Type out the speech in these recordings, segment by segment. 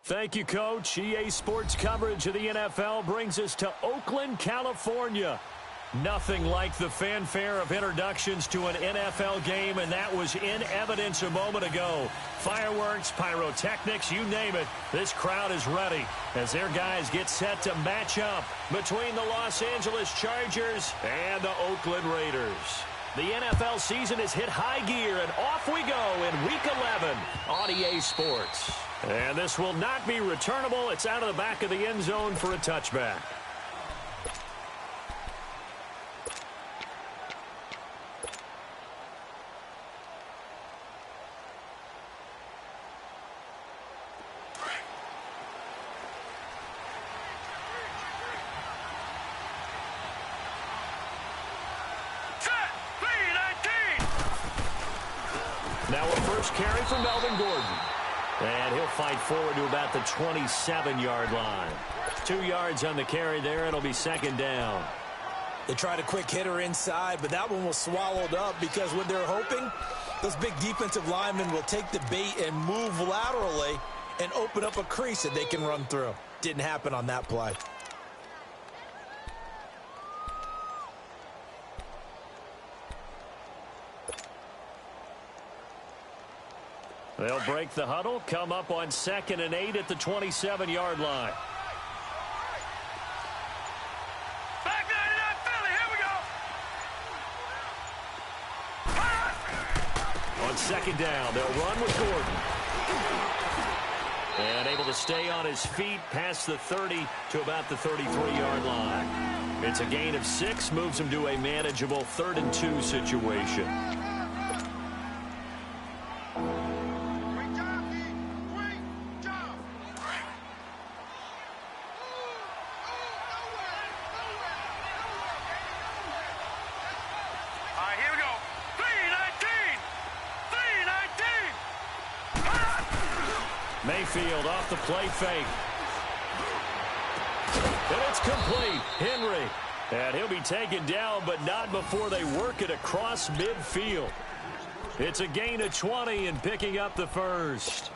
Thank you, Coach. EA Sports coverage of the NFL brings us to Oakland, California. Nothing like the fanfare of introductions to an NFL game, and that was in evidence a moment ago. Fireworks, pyrotechnics, you name it. This crowd is ready as their guys get set to match up between the Los Angeles Chargers and the Oakland Raiders. The NFL season has hit high gear, and off we go in Week 11 on EA Sports. And this will not be returnable. It's out of the back of the end zone for a touchback. Now a first carry for Melvin Gordon. And he'll fight forward to about the 27-yard line. 2 yards on the carry there. It'll be second down. They tried a quick hitter inside, but that one was swallowed up because when they're hoping, those big defensive linemen will take the bait and move laterally and open up a crease that they can run through. Didn't happen on that play. They'll break the huddle, come up on 2nd and 8 at the 27-yard line. Back 99 Philly, here we go. On 2nd down, they'll run with Gordon. And able to stay on his feet past the 30 to about the 33-yard line. It's a gain of 6, moves him to a manageable 3rd and 2 situation. Mayfield off the play fake. And it's complete. Henry. And he'll be taken down, but not before they work it across midfield. It's a gain of 20 and picking up the first.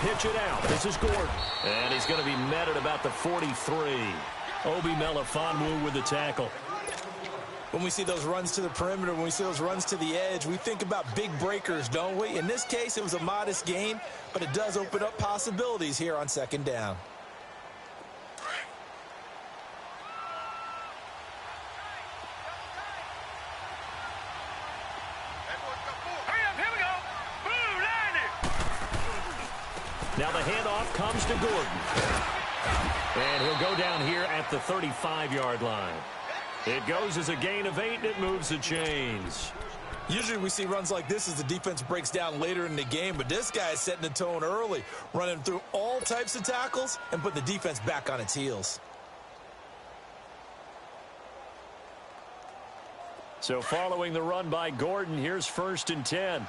Pitch it out. This is Gordon. And he's going to be met at about the 43. Obi Melifonwu with the tackle. When we see those runs to the perimeter, when we see those runs to the edge, we think about big breakers, don't we? In this case, it was a modest gain, but it does open up possibilities here on 2nd down. Now the handoff comes to Gordon. And he'll go down here at the 35-yard line. It goes as a gain of 8, and it moves the chains. Usually we see runs like this as the defense breaks down later in the game, but this guy is setting the tone early, running through all types of tackles and putting the defense back on its heels. So following the run by Gordon, here's 1st and 10.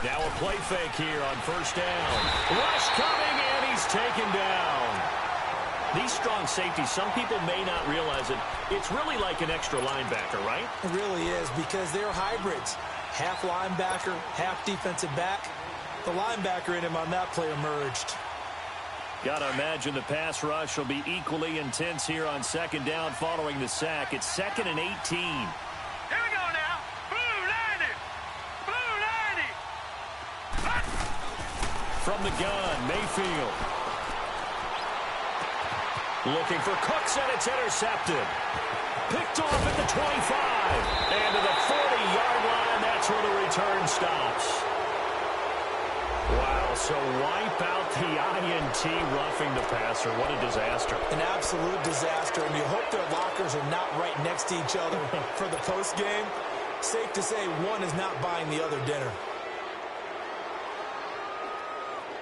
Now a play fake here on 1st down. Rush coming, and he's taken down. These strong safeties, some people may not realize it. It's really like an extra linebacker, right? It really is, because they're hybrids. Half linebacker, half defensive back. The linebacker in him on that play emerged. Got to imagine the pass rush will be equally intense here on 2nd down following the sack. It's 2nd and 18. From the gun, Mayfield. Looking for Cooks, and it's intercepted. Picked off at the 25. And to the 40-yard line, that's where the return stops. Wow, so wipe out the INT roughing the passer. What a disaster. An absolute disaster, and you hope their lockers are not right next to each other for the postgame. Safe to say one is not buying the other dinner.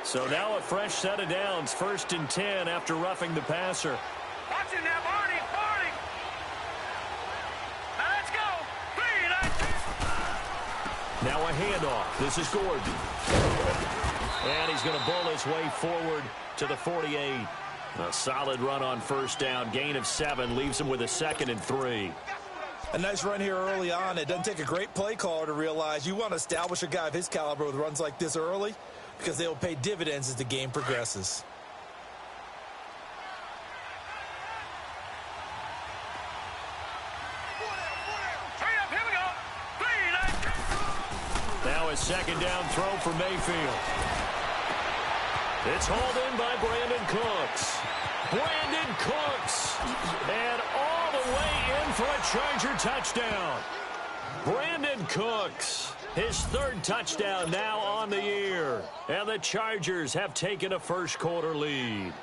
So now a fresh set of downs, 1st and 10 after roughing the passer. Watch it now, Barney. Now let's go. Now a handoff. This is Gordon. And he's going to bull his way forward to the 48. A solid run on 1st down. Gain of 7 leaves him with a 2nd and 3. A nice run here early on. It doesn't take a great play caller to realize you want to establish a guy of his caliber with runs like this early because they will pay dividends as the game progresses. Now a 2nd down throw for Mayfield. It's hauled in by Brandon Cooks. Brandon Cooks. And all the way in for a Charger touchdown. Brandon Cooks. His 3rd touchdown now on the year. And the Chargers have taken a first-quarter lead.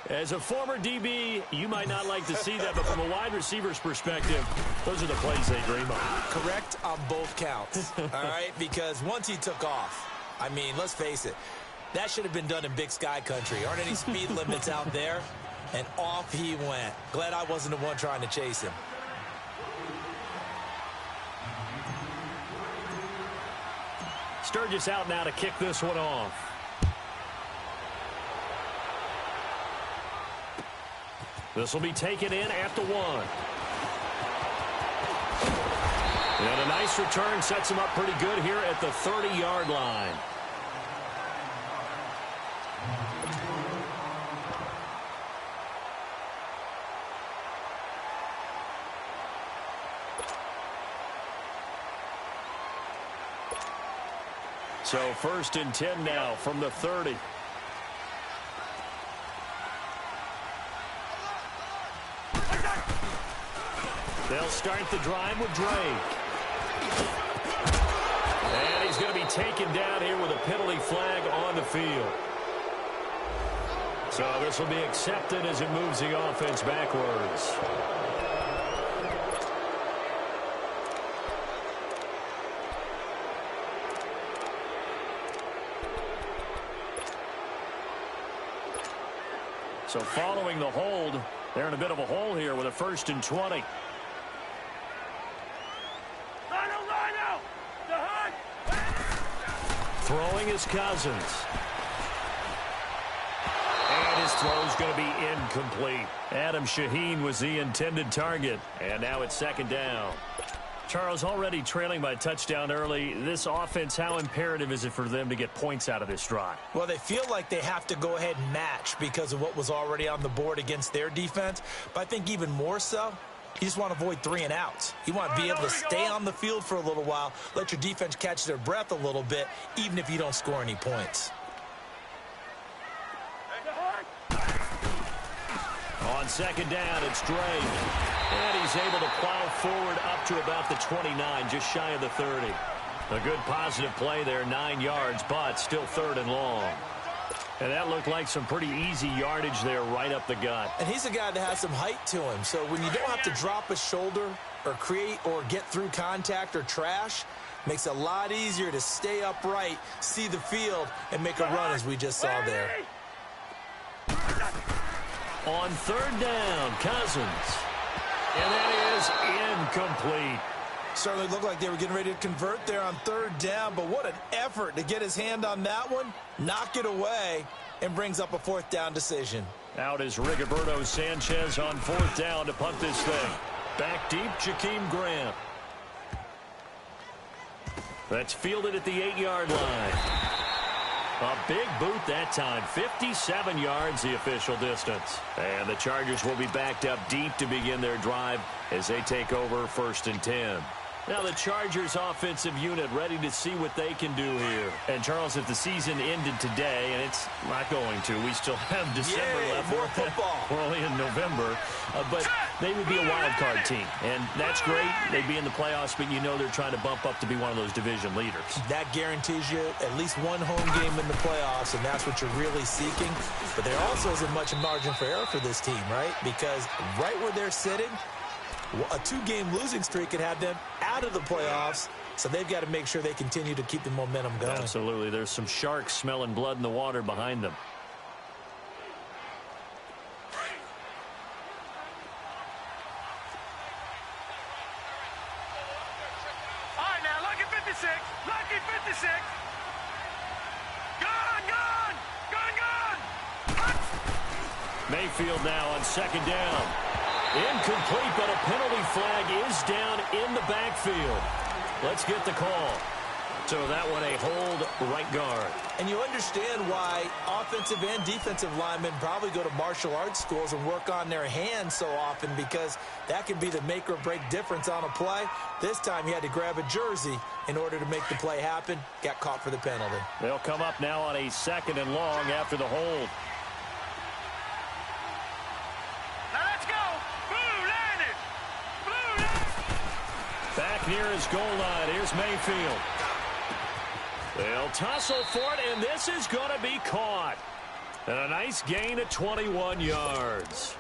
As a former DB, you might not like to see that, but from a wide receiver's perspective, those are the plays they dream of. Correct on both counts, all right? Because once he took off, I mean, let's face it, that should have been done in Big Sky country. Aren't any speed limits out there? And off he went. Glad I wasn't the one trying to chase him. Sturgis out now to kick this one off. This will be taken in at the 1. And a nice return sets him up pretty good here at the 30-yard line. So 1st and 10 now from the 30. They'll start the drive with Drake. And he's going to be taken down here with a penalty flag on the field. So this will be accepted as it moves the offense backwards. So following the hold, they're in a bit of a hole here with a 1st and 20. Throwing is Cousins. And his throw's going to be incomplete. Adam Shaheen was the intended target. And now it's 2nd down. Charles, already trailing by a touchdown early. This offense, how imperative is it for them to get points out of this drive? Well, they feel like they have to go ahead and match because of what was already on the board against their defense. But I think even more so, you just want to avoid 3 and outs. You want to be able to stay on the field for a little while, let your defense catch their breath a little bit, even if you don't score any points. On 2nd down, it's Drake. And he's able to plow forward up to about the 29, just shy of the 30. A good positive play there, 9 yards, but still 3rd and long. And that looked like some pretty easy yardage there right up the gut. And he's a guy that has some height to him. So when you don't have to drop a shoulder or create or get through contact or trash, makes it a lot easier to stay upright, see the field, and make a run as we just saw there. On 3rd down, Cousins. And that is incomplete. Certainly looked like they were getting ready to convert there on 3rd down, but what an effort to get his hand on that one, knock it away, and brings up a 4th down decision. Out is Rigoberto Sanchez on 4th down to punt this thing. Back deep, Jakeem Grant. That's fielded at the 8-yard line. A big boot that time, 57 yards the official distance. And the Chargers will be backed up deep to begin their drive as they take over 1st and 10. Now the Chargers offensive unit ready to see what they can do here. And Charles, if the season ended today, and it's not going to, we still have December left. More football. We're only in November, but they would be a wild card team. And that's great. They'd be in the playoffs, but you know they're trying to bump up to be one of those division leaders. That guarantees you at least one home game in the playoffs, and that's what you're really seeking. But there also isn't much margin for error for this team, right? Because right where they're sitting, a 2-game losing streak could have them out of the playoffs So they've got to make sure they continue to keep the momentum going. Absolutely. There's some sharks smelling blood in the water behind them. All right, now, lucky 56. Lucky 56. Gone, gone. Gone, gone. Mayfield now on second down. Incomplete, but a penalty flag is down in the backfield. Let's get the call. So that one a hold right guard. And you understand why offensive and defensive linemen probably go to martial arts schools and work on their hands so often, because that can be the make or break difference on a play. This time he had to grab a jersey in order to make the play happen. Got caught for the penalty. They'll come up now on a 2nd and long after the hold. Now let's go. Blue line it. Blue line. Back near his goal line. Here's Mayfield. They'll tussle for it, and this is going to be caught. And a nice gain of 21 yards.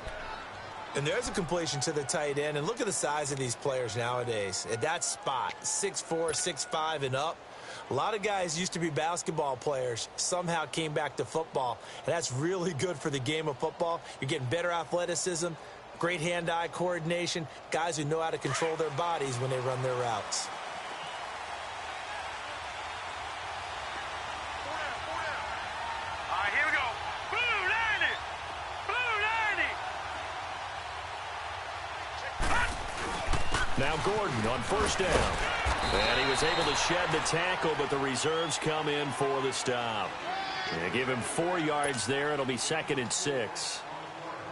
And there's a completion to the tight end. And look at the size of these players nowadays. At that spot, 6'4", 6'5", and up. A lot of guys used to be basketball players, somehow came back to football. And that's really good for the game of football. You're getting better athleticism, great hand-eye coordination, guys who know how to control their bodies when they run their routes. Now Gordon on first down. And he was able to shed the tackle, but the reserves come in for the stop. And give him 4 yards there. It'll be 2nd and 6.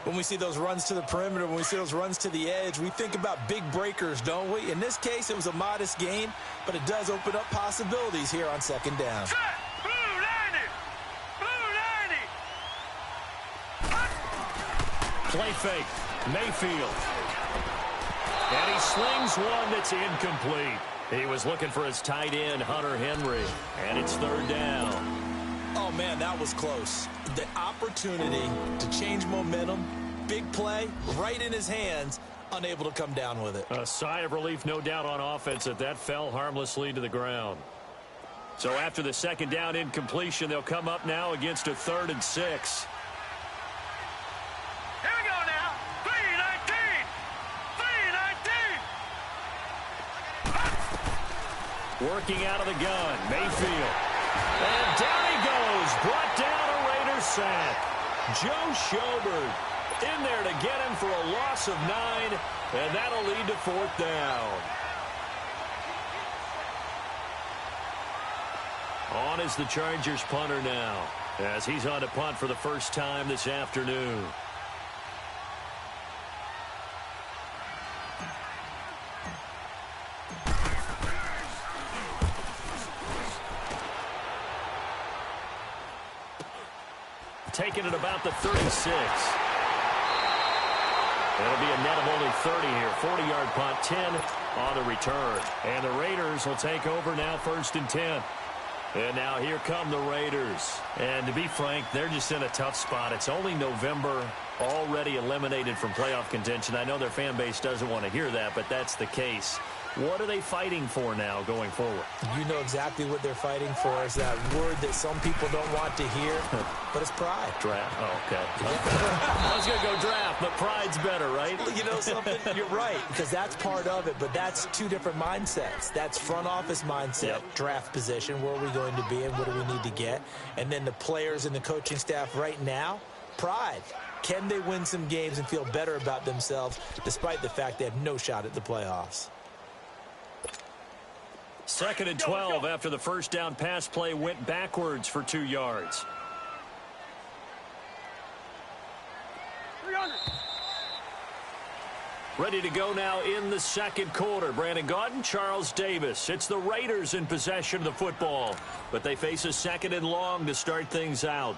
When we see those runs to the perimeter, when we see those runs to the edge, we think about big breakers, don't we? In this case, it was a modest gain, but it does open up possibilities here on 2nd down. Play fake. Mayfield. And he slings one that's incomplete. He was looking for his tight end, Hunter Henry. And it's 3rd down. Oh, man, that was close. The opportunity to change momentum, big play, right in his hands, unable to come down with it. A sigh of relief, no doubt, on offense that fell harmlessly to the ground. So after the 2nd down incompletion, they'll come up now against a 3rd and 6. Working out of the gun, Mayfield. And down he goes, brought down a Raiders sack. Joe Schobert in there to get him for a loss of 9, and that'll lead to 4th down. On is the Chargers punter now, as he's on to punt for the first time this afternoon. Taking it about the 36. It'll be a net of only 30 here. 40-yard punt, 10 on the return. And the Raiders will take over now, 1st and 10. And now here come the Raiders. And to be frank, they're just in a tough spot. It's only November, already eliminated from playoff contention. I know their fan base doesn't want to hear that, but that's the case. What are they fighting for now going forward? You know exactly what they're fighting for. Is that word that some people don't want to hear, but it's pride. Draft. Oh, okay. I was going to go draft, but pride's better, right? You know something? You're right, because that's part of it, but that's 2 different mindsets. That's front office mindset, draft position, where are we going to be and what do we need to get? And then the players and the coaching staff right now, pride. Can they win some games and feel better about themselves despite the fact they have no shot at the playoffs? 2nd and 12 after the first down pass play went backwards for 2 yards. 300. Ready to go now in the 2nd quarter. Brandon Gaudin, Charles Davis. It's the Raiders in possession of the football, but they face a 2nd and long to start things out.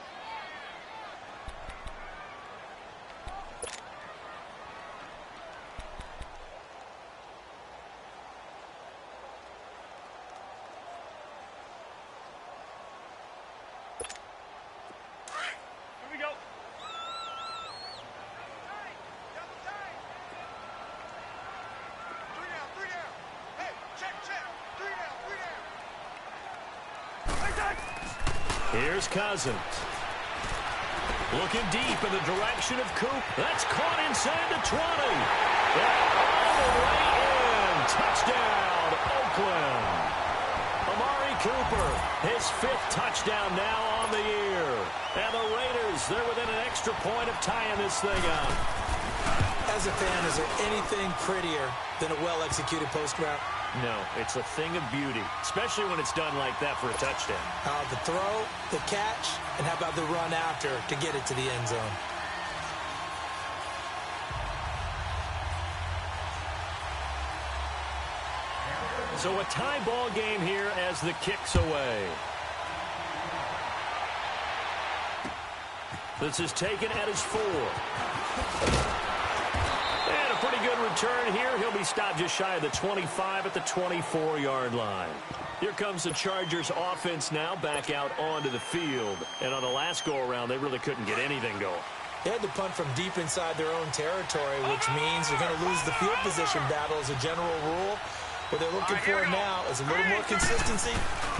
Here's Cousins. Looking deep in the direction of Coop. That's caught inside the 20. And all the way in. Touchdown, Oakland. Amari Cooper, his 5th touchdown now on the year. And the Raiders, they're within an extra point of tying this thing up. As a fan, is there anything prettier than a well-executed post route? No, it's a thing of beauty, especially when it's done like that for a touchdown. The throw, the catch, and how about the run after to get it to the end zone? So a tie ball game here as the kick's away. This is taken at his 4. And a pretty good return here. He'll be stopped just shy of the 25 at the 24-yard line. Here comes the Chargers offense now back out onto the field. And on the last go-around, they really couldn't get anything going. They had to punt from deep inside their own territory, which means they're going to lose the field position battle as a general rule. What they're looking for now is a little more consistency,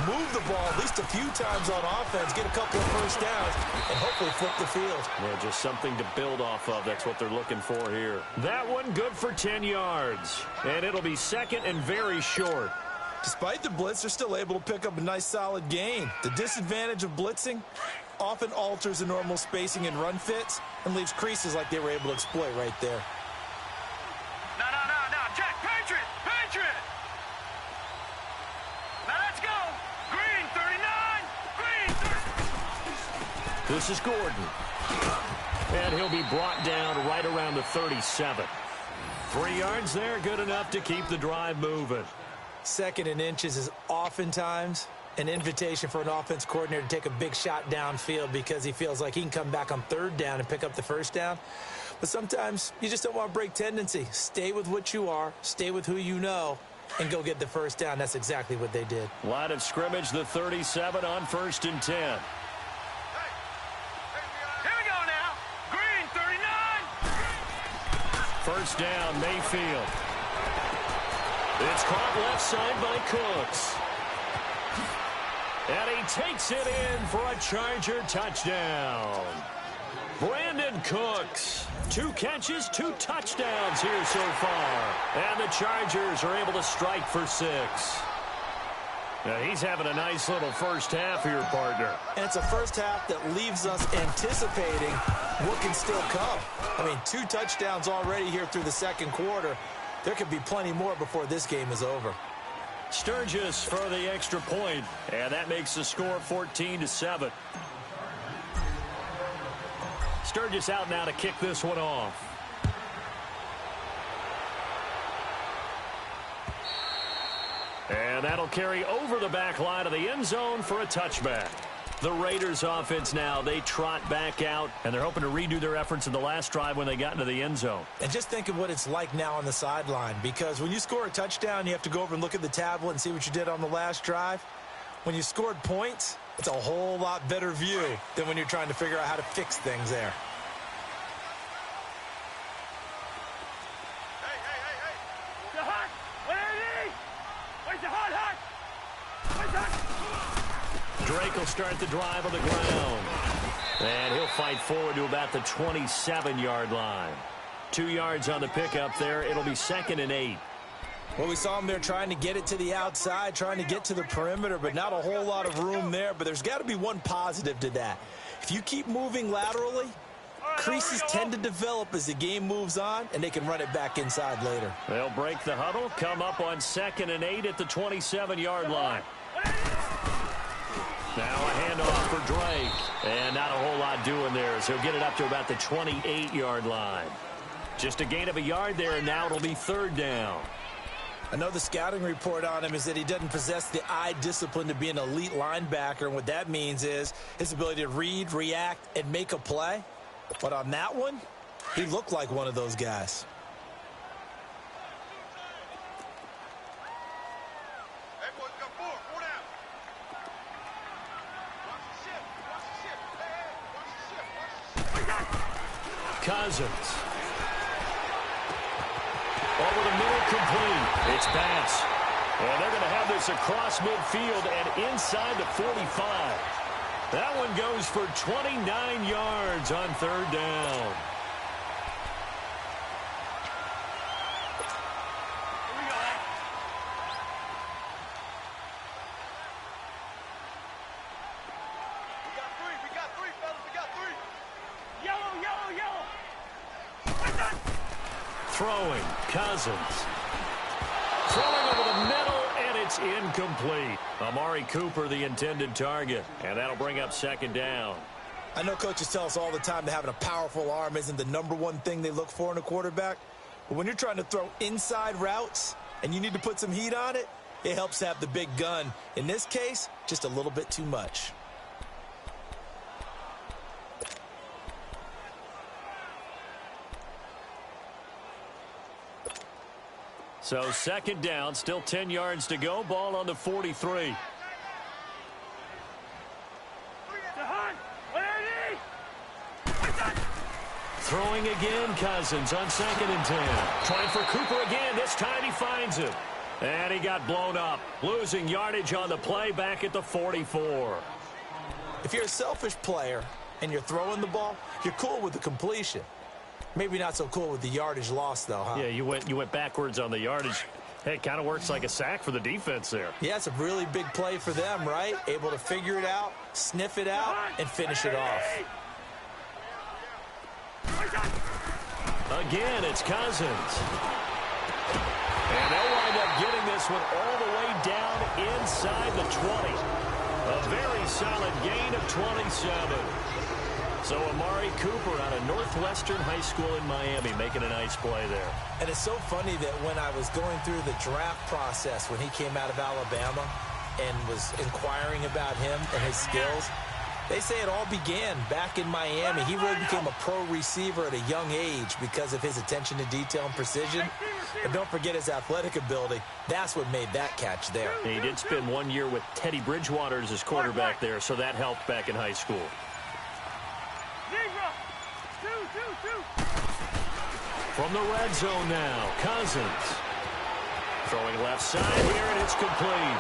move the ball at least a few times on offense, get a couple of first downs, and hopefully flip the field. Yeah, just something to build off of. That's what they're looking for here. That one good for 10 yards. And it'll be second and very short. Despite the blitz, they're still able to pick up a nice solid gain. The disadvantage of blitzing often alters the normal spacing and run fits and leaves creases like they were able to exploit right there. No, Jack, Patriot! Now let's go! Green, 39! Green, 30! This is Gordon. And he'll be brought down right around the 37. 3 yards there, good enough to keep the drive moving. 2nd and inches is oftentimes an invitation for an offense coordinator to take a big shot downfield because he feels like he can come back on 3rd down and pick up the 1st down. But sometimes you just don't want to break tendency. Stay with what you are, stay with who you know, and go get the 1st down. That's exactly what they did. Line of scrimmage, the 37 on 1st and 10. Here we go now! Green, 39! 1st down, Mayfield. It's caught left side by Cooks. And he takes it in for a Charger touchdown. Brandon Cooks. 2 catches, 2 touchdowns here so far. And the Chargers are able to strike for 6. Now he's having a nice little first half here, partner. And it's a first half that leaves us anticipating what can still come. I mean, 2 touchdowns already here through the 2nd quarter. There could be plenty more before this game is over. Sturgis for the extra point, and that makes the score 14-7. Sturgis out now to kick this one off. And that'll carry over the back line of the end zone for a touchback. The Raiders offense now, they trot back out, and they're hoping to redo their efforts in the last drive when they got into the end zone. And just think of what it's like now on the sideline, because when you score a touchdown, you have to go over and look at the tablet and see what you did on the last drive. When you scored points, it's a whole lot better view than when you're trying to figure out how to fix things there. Hey! The hut! Where is he? Where's the hut? Where's the hut? Drake will start the drive on the ground. And he'll fight forward to about the 27-yard line. 2 yards on the pickup there. It'll be 2nd and 8. Well, we saw him there trying to get it to the outside, trying to get to the perimeter, but not a whole lot of room there. But there's got to be one positive to that. If you keep moving laterally, creases tend to develop as the game moves on, and they can run it back inside later. They'll break the huddle, come up on 2nd and 8 at the 27-yard line. Now a handoff for Drake. And not a whole lot doing there as he'll get it up to about the 28-yard line. Just a gain of a yard there, and now it'll be 3rd down. I know the scouting report on him is that he doesn't possess the eye discipline to be an elite linebacker, and what that means is his ability to read, react, and make a play. But on that one, he looked like one of those guys. Cousins. Over the middle, complete. It's Bass. And they're going to have this across midfield and inside the 45. That one goes for 29 yards on third down. Throwing, Cousins. Throwing over the middle, and it's incomplete. Amari Cooper, the intended target, and that'll bring up second down. I know coaches tell us all the time that having a powerful arm isn't the #1 thing they look for in a quarterback. But when you're trying to throw inside routes and you need to put some heat on it, it helps to have the big gun. In this case, just a little bit too much. So second down, still 10 yards to go. Ball on the 43. Throwing again, Cousins on 2nd and 10. Trying for Cooper again. This time he finds him. And he got blown up. Losing yardage on the play back at the 44. If you're a selfish player and you're throwing the ball, you're cool with the completion. Maybe not so cool with the yardage loss, though, huh? Yeah, you went backwards on the yardage. Hey, it kind of works like a sack for the defense there. Yeah, it's a really big play for them, right? Able to figure it out, sniff it out, and finish it off. Again, it's Cousins. And they'll wind up getting this one all the way down inside the 20. A very solid gain of 27. So Amari Cooper out of Northwestern High School in Miami making a nice play there. And it's so funny that when I was going through the draft process when he came out of Alabama and was inquiring about him and his skills, they say it all began back in Miami. He really became a pro receiver at a young age because of his attention to detail and precision. But don't forget his athletic ability. That's what made that catch there. He did spend 1 year with Teddy Bridgewater as his quarterback there, so that helped back in high school. From the red zone now, Cousins. Throwing left side here, and it's complete.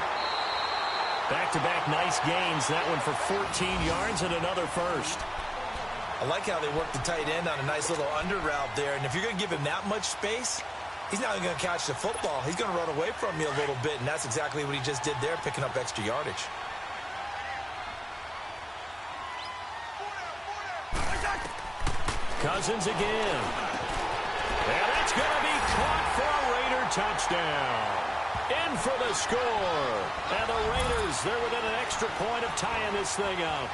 Back-to-back nice gains. That one for 14 yards and another first. I like how they work the tight end on a nice little under route there. And if you're going to give him that much space, he's not even going to catch the football. He's going to run away from you a little bit, and that's exactly what he just did there, picking up extra yardage. Cousins again. And that's going to be caught for a Raider touchdown. In for the score. And the Raiders, they're within an extra point of tying this thing up.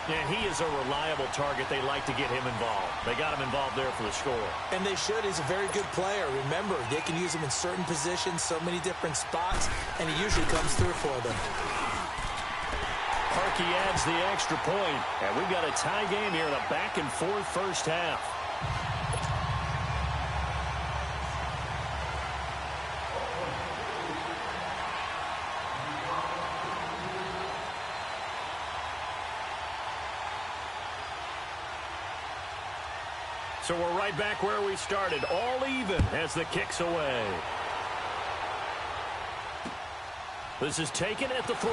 And he is a reliable target. They like to get him involved. They got him involved there for the score. And they should. He's a very good player. Remember, they can use him in certain positions, so many different spots, and he usually comes through for them. Harkey adds the extra point, and we've got a tie game here in a back-and-forth first half. So we're right back where we started, all even as the kick's away. This is taken at the 3.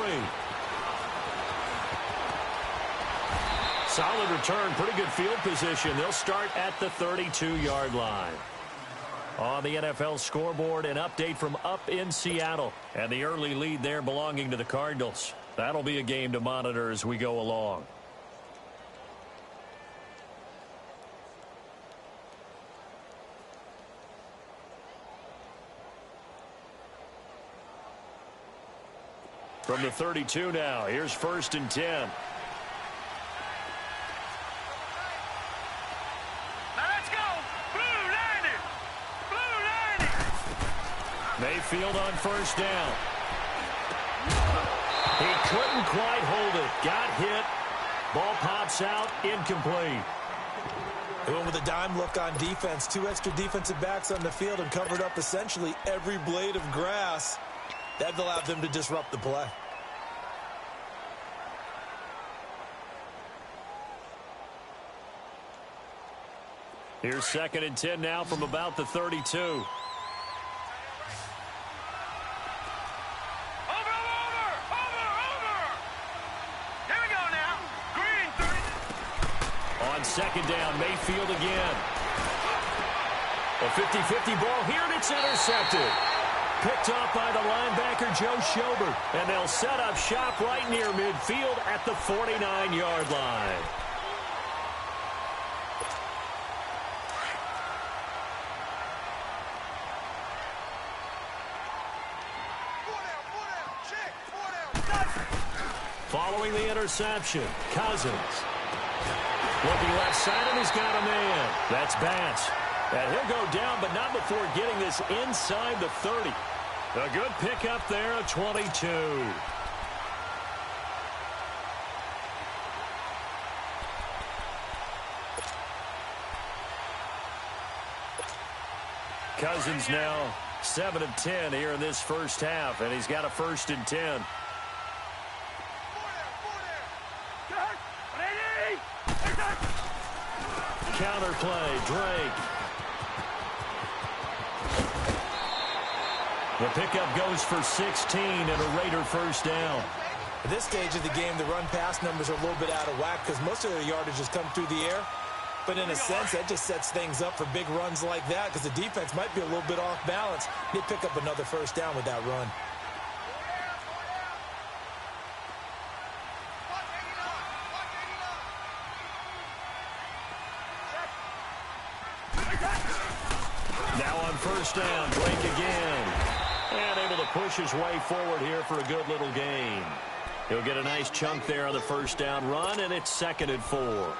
Solid return, pretty good field position. They'll start at the 32-yard line. On the NFL scoreboard, an update from up in Seattle. And the early lead there belonging to the Cardinals. That'll be a game to monitor as we go along. From the 32 now, here's 1st and 10. Mayfield on 1st down. He couldn't quite hold it. Got hit. Ball pops out. Incomplete. They went with a dime look on defense. 2 extra defensive backs on the field and covered up essentially every blade of grass. That allowed them to disrupt the play. Here's 2nd and 10 now from about the 32. Over! Here we go now! second down. Mayfield again. A 50-50 ball here, and it's intercepted. Picked off by the linebacker, Joe Schobert. And they'll set up shop right near midfield at the 49-yard line. Following the interception, Cousins. Looking left side, and he's got a man. That's Bass. And he'll go down, but not before getting this inside the 30. A good pickup there, a 22. Cousins now 7 of 10 here in this first half, and he's got a 1st and 10. Counter play, Drake. The pickup goes for 16 and a Raider first down. At this stage of the game, the run-pass numbers are a little bit out of whack because most of their yardage has come through the air. But in a sense, that just sets things up for big runs like that because the defense might be a little bit off balance. They pick up another first down with that run. Now on first down, Drake again. And able to push his way forward here for a good little gain. He'll get a nice chunk there on the first down run, and it's 2nd and 4.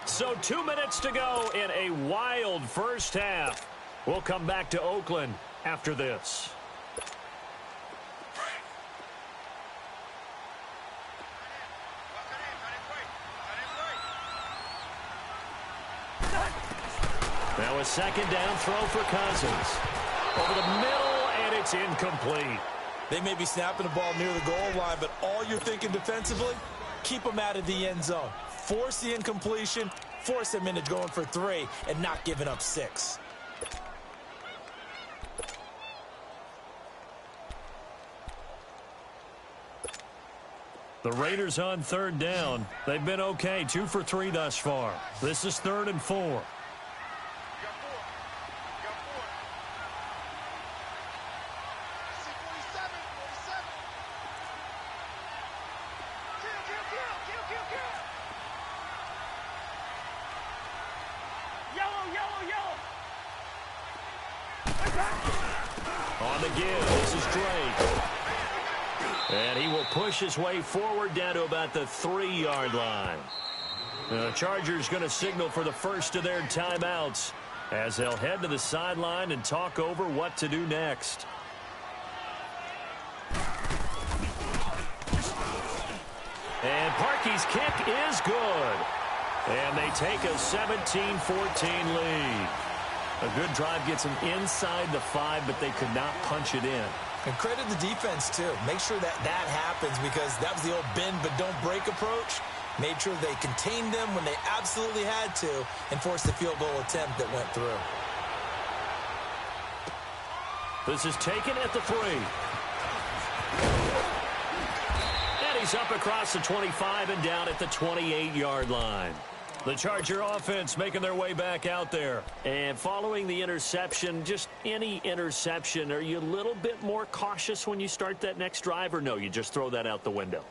So 2 minutes to go in a wild first half. We'll come back to Oakland after this. Now a 2nd down throw for Cousins. Over the middle, and it's incomplete. They may be snapping the ball near the goal line, but all you're thinking defensively, keep them out of the end zone. Force the incompletion, force them into going for 3, and not giving up 6. The Raiders on 3rd down. They've been okay, 2 for 3 thus far. This is 3rd and 4. On the give, this is Drake. And he will push his way forward down to about the 3-yard line. The Chargers going to signal for the first of their timeouts as they'll head to the sideline and talk over what to do next. And Parkey's kick is good. And they take a 17-14 lead. A good drive gets them inside the 5, but they could not punch it in. And credit the defense, too. Make sure that happens because that was the old bend but don't break approach. Made sure they contained them when they absolutely had to and forced the field goal attempt that went through. This is taken at the 3. And he's up across the 25 and down at the 28-yard line. The Charger offense making their way back out there. And following the interception, just any interception, are you a little bit more cautious when you start that next drive, or no, you just throw that out the window?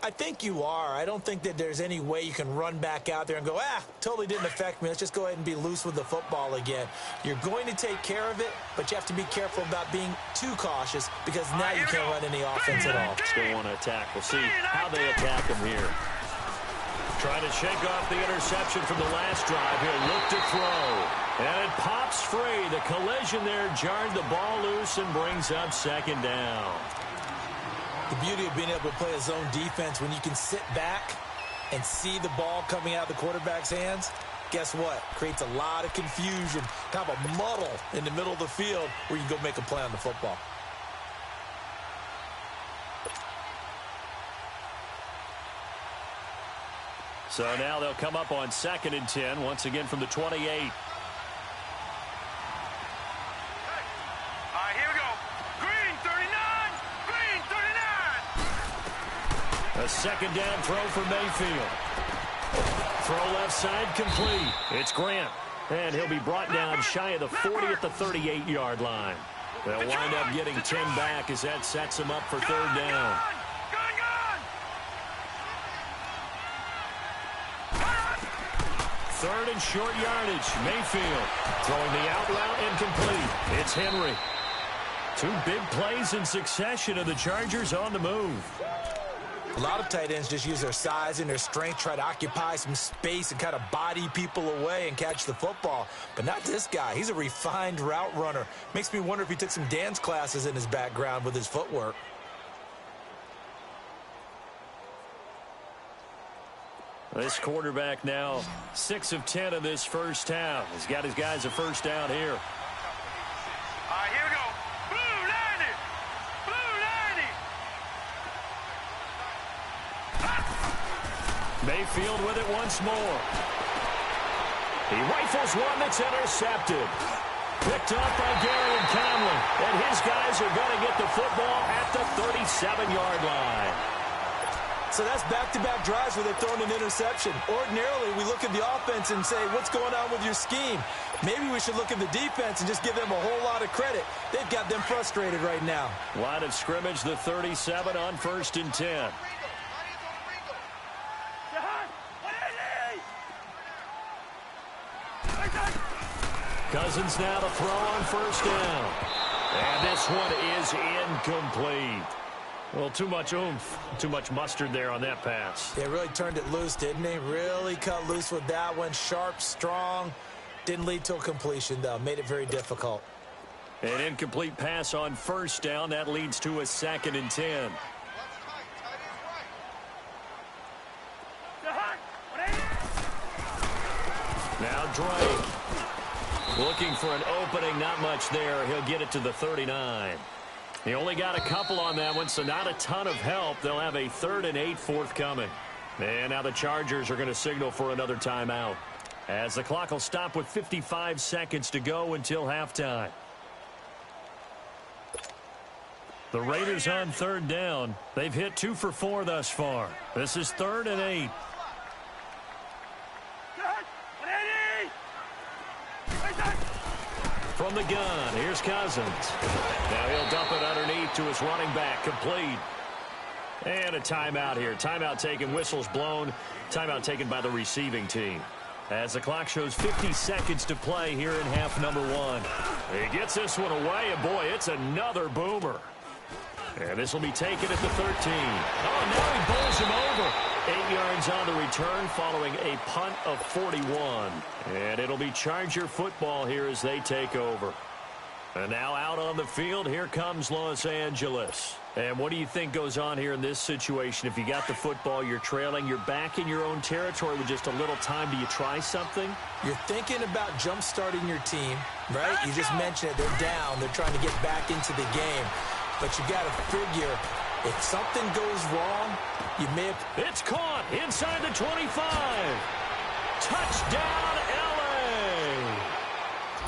I think you are. I don't think that there's any way you can run back out there and go, totally didn't affect me. Let's just go ahead and be loose with the football again. You're going to take care of it, but you have to be careful about being too cautious because now you can't run any offense at all. Still want to attack. We'll see how they attack him here. Trying to shake off the interception from the last drive. He'll look to throw. And it pops free. The collision there jarred the ball loose and brings up 2nd down. The beauty of being able to play a zone defense when you can sit back and see the ball coming out of the quarterback's hands, guess what? Creates a lot of confusion, kind of a muddle in the middle of the field where you can go make a play on the football. So now they'll come up on 2nd and 10, once again from the 28. All right, here we go. Green 39, green 39. A second down throw for Mayfield. Throw left side complete. It's Grant. And he'll be brought down shy of the 40 at the 38-yard line. They'll wind up getting 10 back as that sets him up for third down. Third and short yardage. Mayfield throwing the out route incomplete. It's Henry. Two big plays in succession, and the Chargers on the move. A lot of tight ends just use their size and their strength, try to occupy some space and kind of body people away and catch the football. But not this guy. He's a refined route runner. Makes me wonder if he took some dance classes in his background with his footwork. This quarterback now 6 of 10 in this first half. He's got his guys a first down here. All right, here we go. Blue 90. Blue 90. Mayfield with it once more. He rifles one that's intercepted. Picked up by Gary and Conley. And his guys are going to get the football at the 37-yard line. So that's back-to-back drives where they've thrown an interception. Ordinarily, we look at the offense and say, what's going on with your scheme? Maybe we should look at the defense and just give them a whole lot of credit. They've got them frustrated right now. Line of scrimmage, the 37 on 1st and 10. Cousins now to throw on first down. And this one is incomplete. Well, too much oomph, too much mustard there on that pass. They really turned it loose, didn't they? Really cut loose with that one. Sharp, strong. Didn't lead to a completion, though. Made it very difficult. An incomplete pass on first down. That leads to a 2nd and 10. Now Drake. Looking for an opening, not much there. He'll get it to the 39. He only got a couple on that one, so not a ton of help. They'll have a 3rd and 8 forthcoming. And now the Chargers are going to signal for another timeout, as the clock will stop with 55 seconds to go until halftime. The Raiders on 3rd down. They've hit 2 for 4 thus far. This is 3rd and 8. From the gun, here's Cousins. Now he'll dump it underneath to his running back, complete. And a timeout here. Timeout taken, whistles blown. Timeout taken by the receiving team. As the clock shows 50 seconds to play here in half number 1. He gets this one away, and boy, it's another boomer. And this will be taken at the 13. Oh, now he bowls him over. 8 yards on the return following a punt of 41. And it'll be Charger football here as they take over. And now out on the field, here comes Los Angeles. And what do you think goes on here in this situation? If you got the football, you're trailing, you're back in your own territory with just a little time. Do you try something? You're thinking about jump-starting your team, right? You just mentioned it. They're down. They're trying to get back into the game. But you got to figure, if something goes wrong, you may have... It's caught inside the 25. Touchdown, L.A.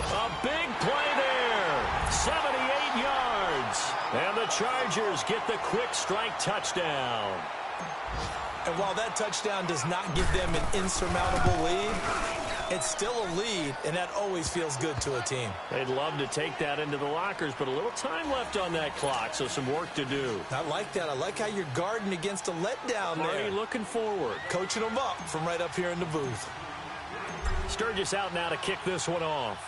A big play there. 78 yards. And the Chargers get the quick strike touchdown. And while that touchdown does not give them an insurmountable lead, it's still a lead, and that always feels good to a team. They'd love to take that into the lockers, but a little time left on that clock, so some work to do. I like that. I like how you're guarding against a letdown there. Already looking forward. Coaching them up from right up here in the booth. Sturgis out now to kick this one off.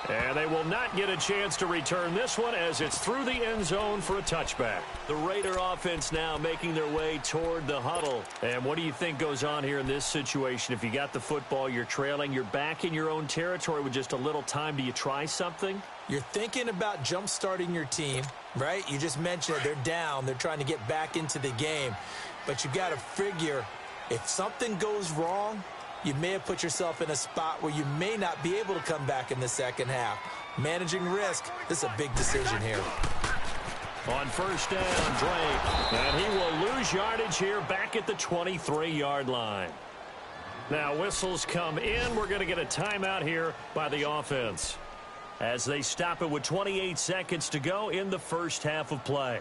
And they will not get a chance to return this one as it's through the end zone for a touchback. The Raider offense now making their way toward the huddle. And what do you think goes on here in this situation? If you got the football, you're trailing, you're back in your own territory with just a little time. Do you try something? You're thinking about jump-starting your team, right? You just mentioned it. They're down. They're trying to get back into the game. But you got to figure, if something goes wrong, you may have put yourself in a spot where you may not be able to come back in the second half. Managing risk, this is a big decision here. On first down, Drake. And he will lose yardage here back at the 23-yard line. Now whistles come in. We're going to get a timeout here by the offense. as they stop it with 28 seconds to go in the first half of play.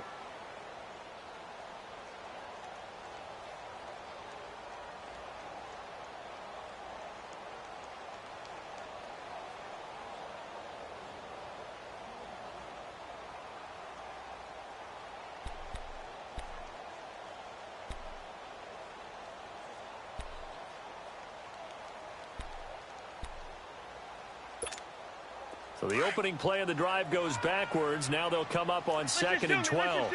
So the opening play of the drive goes backwards. Now they'll come up on 2nd and 12.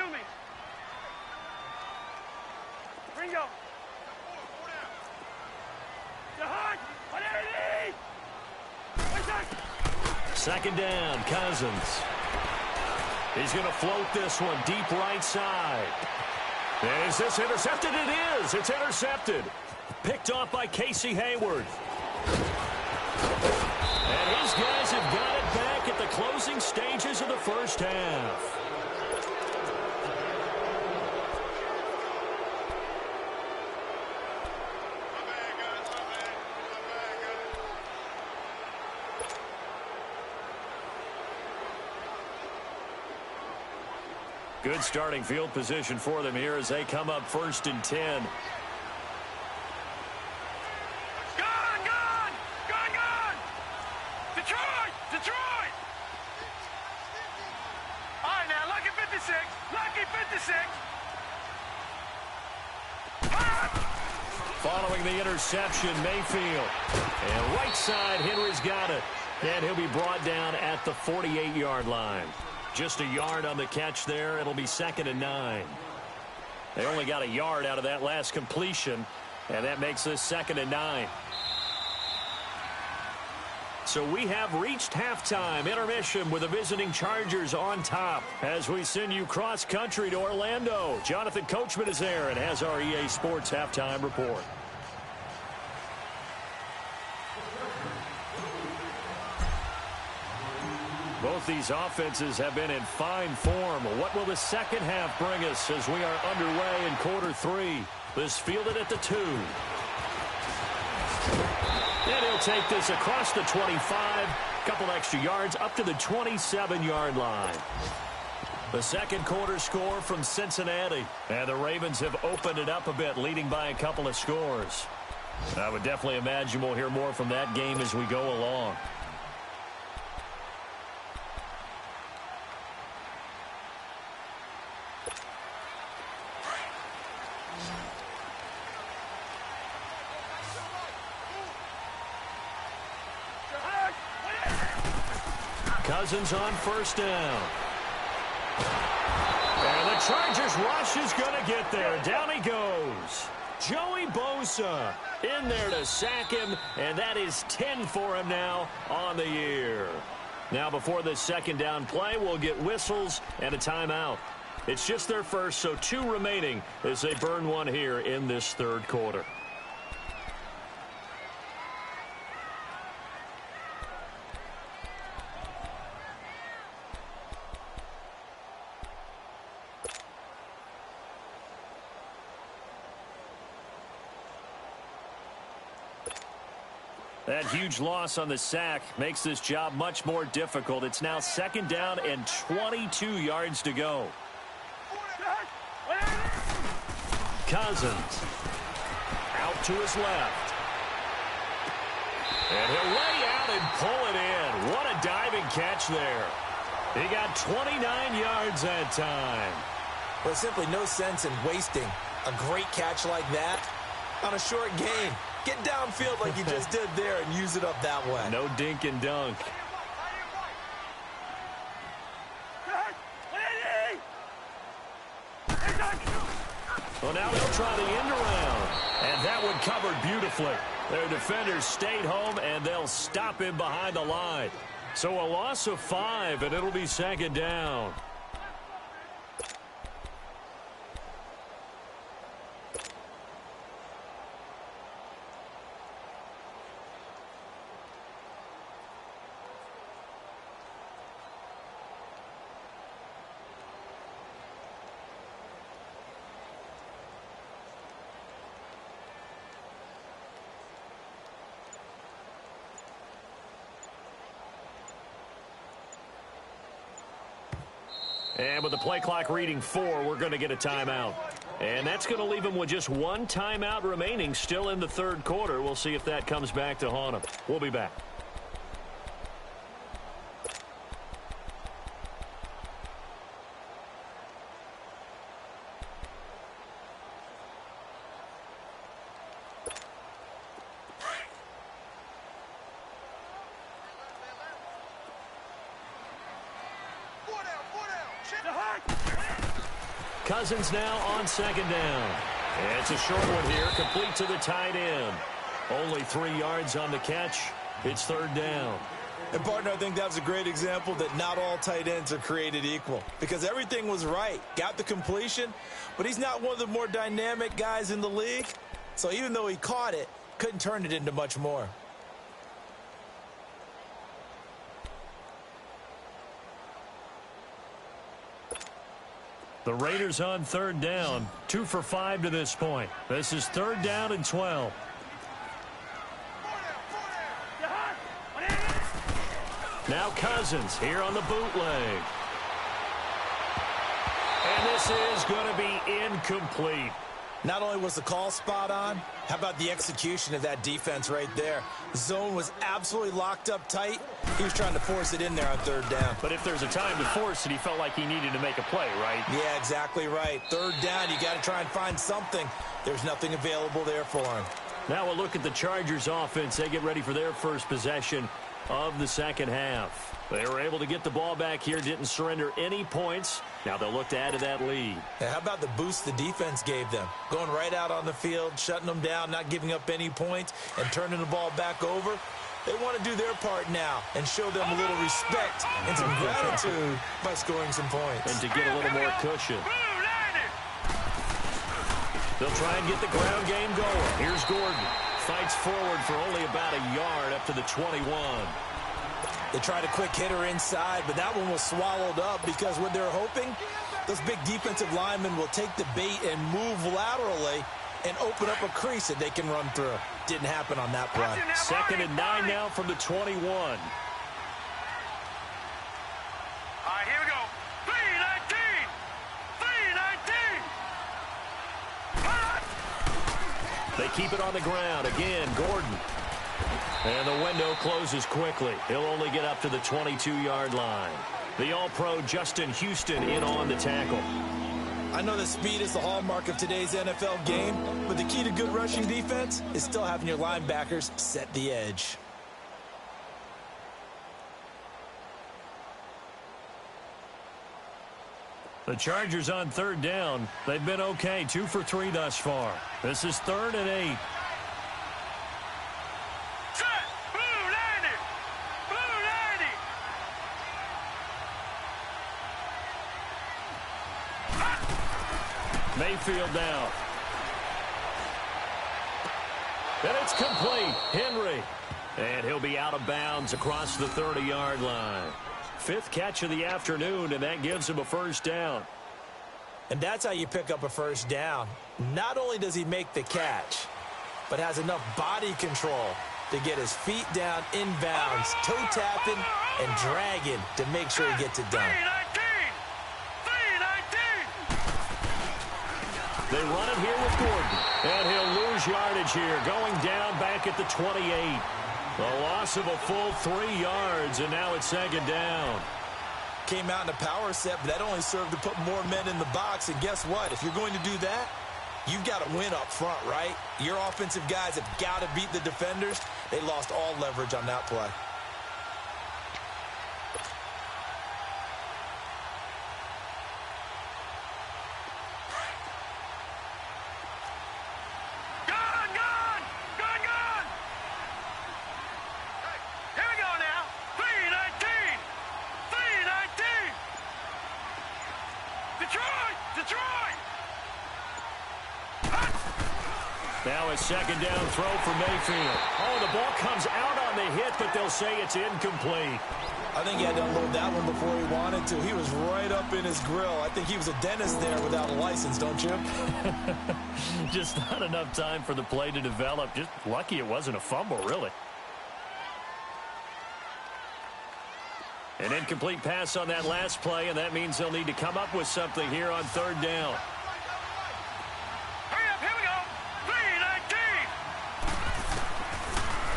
Ringo. Second down, Cousins. He's going to float this one deep right side. Is this intercepted? It is. It's intercepted. Picked off by Casey Hayward. And his guys have got it back at the closing stages of the first half. Good starting field position for them here as they come up 1st and 10. Detroit! All right, now, lucky 56. Lucky 56. Following the interception, Mayfield. And right side, Henry's got it. And he'll be brought down at the 48-yard line. Just a yard on the catch there. It'll be 2nd and 9. They only got a yard out of that last completion, and that makes this 2nd and 9. So we have reached halftime. Intermission with the visiting Chargers on top as we send you cross-country to Orlando. Jonathan Coachman is there and has our EA Sports halftime report. Both these offenses have been in fine form. What will the second half bring us as we are underway in quarter 3? This fielded at the 2. And he'll take this across the 25. Couple extra yards up to the 27-yard line. The second quarter score from Cincinnati. And the Ravens have opened it up a bit, leading by a couple of scores. I would definitely imagine we'll hear more from that game as we go along. Cousins on 1st down. And the Chargers rush is going to get there. Down he goes. Joey Bosa in there to sack him, and that is 10 for him now on the year. Now before the second down play, we'll get whistles and a timeout. It's just their first, so 2 remaining as they burn one here in this third quarter. That huge loss on the sack makes this job much more difficult. It's now 2nd down and 22 yards to go. Cousins out to his left. And he'll lay out and pull it in. What a diving catch there. He got 29 yards that time. There's simply no sense in wasting a great catch like that on a short game. Get downfield like you just did there and use it up that way. No dink and dunk. Well, now they'll try the end around. And that one covered beautifully. Their defenders stayed home, and they'll stop him behind the line. So a loss of 5, and it'll be 2nd down. And with the play clock reading 4, we're going to get a timeout. And that's going to leave him with just one timeout remaining still in the third quarter. We'll see if that comes back to haunt him. We'll be back. Cousins now on second down. It's a short one here, complete to the tight end. Only 3 yards on the catch. It's third down. And, partner, I think that was a great example that not all tight ends are created equal because everything was right. Got the completion, but he's not one of the more dynamic guys in the league. So even though he caught it, couldn't turn it into much more. The Raiders on third down, 2 for 5 to this point. This is third down and 12. Now Cousins here on the bootleg. And this is going to be incomplete. Not only was the call spot on, how about the execution of that defense right there? The zone was absolutely locked up tight. He was trying to force it in there on third down. But if there's a time to force it, he felt like he needed to make a play, right? Yeah, exactly right. Third down, you got to try and find something. There's nothing available there for him. Now a look at the Chargers offense. They get ready for their first possession of the second half. They were able to get the ball back here, didn't surrender any points. Now they'll look to add to that lead. How about the boost the defense gave them? Going right out on the field, shutting them down, not giving up any points, and turning the ball back over. They want to do their part now and show them a little respect and some gratitude by scoring some points. And to get a little more cushion. They'll try and get the ground game going. Here's Gordon. Fights forward for only about a yard up to the 21. They tried a quick hitter inside, but that one was swallowed up because what they're hoping, those big defensive linemen will take the bait and move laterally and open up a crease that they can run through. Didn't happen on that play. Second and 9 now from the 21. All right, here we go. 3-19. 3-19. They keep it on the ground. Again, Gordon. And the window closes quickly. He'll only get up to the 22-yard line. The All-Pro Justin Houston in on the tackle. I know that speed is the hallmark of today's NFL game, but the key to good rushing defense is still having your linebackers set the edge. The Chargers on third down. They've been okay, 2 for 3 thus far. This is third and 8. Mayfield now. And it's complete. Henry. And he'll be out of bounds across the 30-yard line. 5th catch of the afternoon, and that gives him a first down. And that's how you pick up a first down. Not only does he make the catch, but has enough body control to get his feet down inbounds, toe tapping and dragging to make sure he gets it done. They run it here with Gordon. And he'll lose yardage here, going down back at the 28. A loss of a full 3 yards, and now it's second down. Came out in a power set, but that only served to put more men in the box. And guess what? If you're going to do that, you've got to win up front, right? Your offensive guys have got to beat the defenders. They lost all leverage on that play. Now a second down throw for Mayfield. Oh, the ball comes out on the hit, but they'll say it's incomplete. I think he had to unload that one before he wanted to. He was right up in his grill. I think he was a dentist there without a license, don't you? Just not enough time for the play to develop. Just lucky it wasn't a fumble, really. An incomplete pass on that last play, and that means they'll need to come up with something here on third down. Hurry up, here we go. 3-19.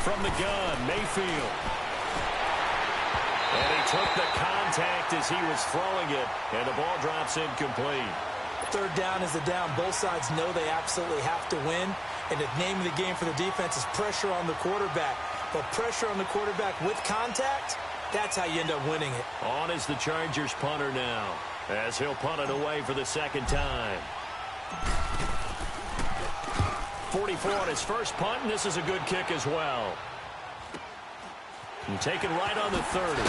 From the gun, Mayfield. And he took the contact as he was throwing it, and the ball drops incomplete. Third down is the down. Both sides know they absolutely have to win, and the name of the game for the defense is pressure on the quarterback. But pressure on the quarterback with contact, that's how you end up winning it. On is the Chargers punter now, as he'll punt it away for the second time. 44 on his first punt, and this is a good kick as well. And taken right on the 30.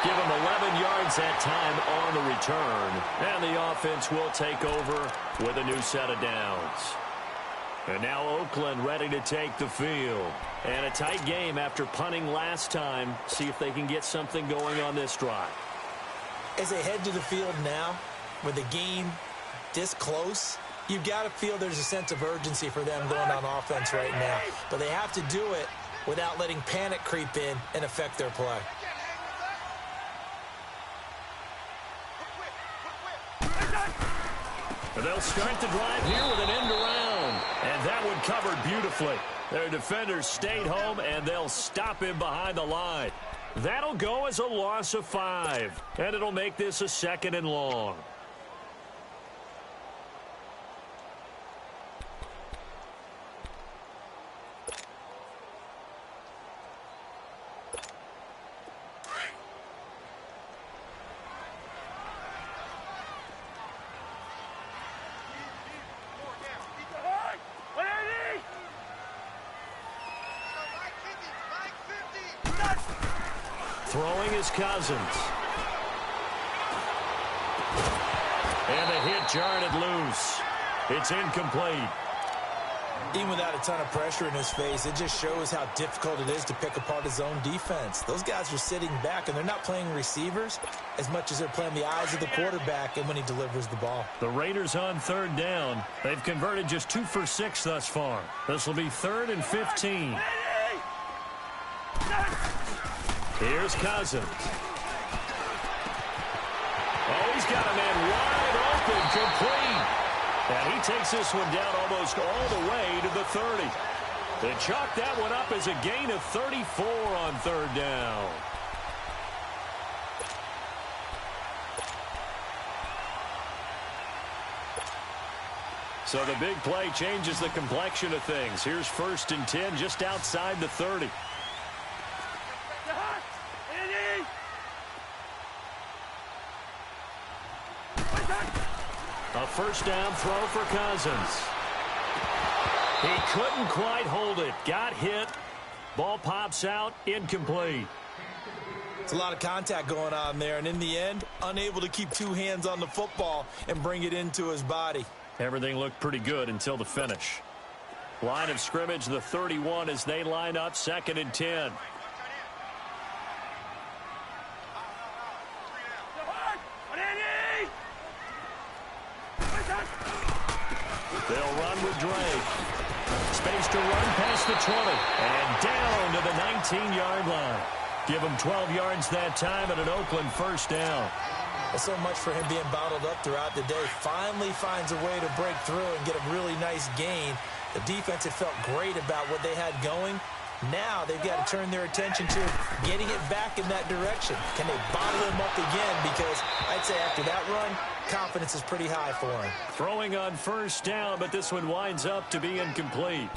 Give him 11 yards that time on the return. And the offense will take over with a new set of downs. And now Oakland ready to take the field. And a tight game after punting last time. See if they can get something going on this drive. As they head to the field now, with the game this close, you've got to feel there's a sense of urgency for them going on offense right now. But they have to do it without letting panic creep in and affect their play. And they'll start the drive here with an end around. And that one covered beautifully. Their defenders stayed home, and they'll stop him behind the line. That'll go as a loss of 5. And it'll make this a 2nd and long. Throwing is Cousins. And a hit jarred it loose. It's incomplete. Even without a ton of pressure in his face, it just shows how difficult it is to pick apart his own defense. Those guys are sitting back, and they're not playing receivers as much as they're playing the eyes of the quarterback and when he delivers the ball. The Raiders on third down. They've converted just 2 for 6 thus far. This will be 3rd and 15. Here's Cousins. Oh, he's got a man wide open, complete. And he takes this one down almost all the way to the 30. They chalk that one up as a gain of 34 on third down. So the big play changes the complexion of things. Here's 1st and 10 just outside the 30. A first down throw for Cousins. He couldn't quite hold it. Got hit. Ball pops out. Incomplete. It's a lot of contact going on there, and in the end, unable to keep 2 hands on the football and bring it into his body. Everything looked pretty good until the finish. Line of scrimmage, the 31 as they line up 2nd and 10. They'll run with Drake. Space to run past the 20. And down to the 19-yard line. Give him 12 yards that time and an Oakland first down. That's so much for him being bottled up throughout the day. Finally finds a way to break through and get a really nice gain. The defense had felt great about what they had going. Now they've got to turn their attention to getting it back in that direction. Can they bottle him up again? Because I'd say after that run, confidence is pretty high for him. Throwing on first down, but this one winds up to be incomplete.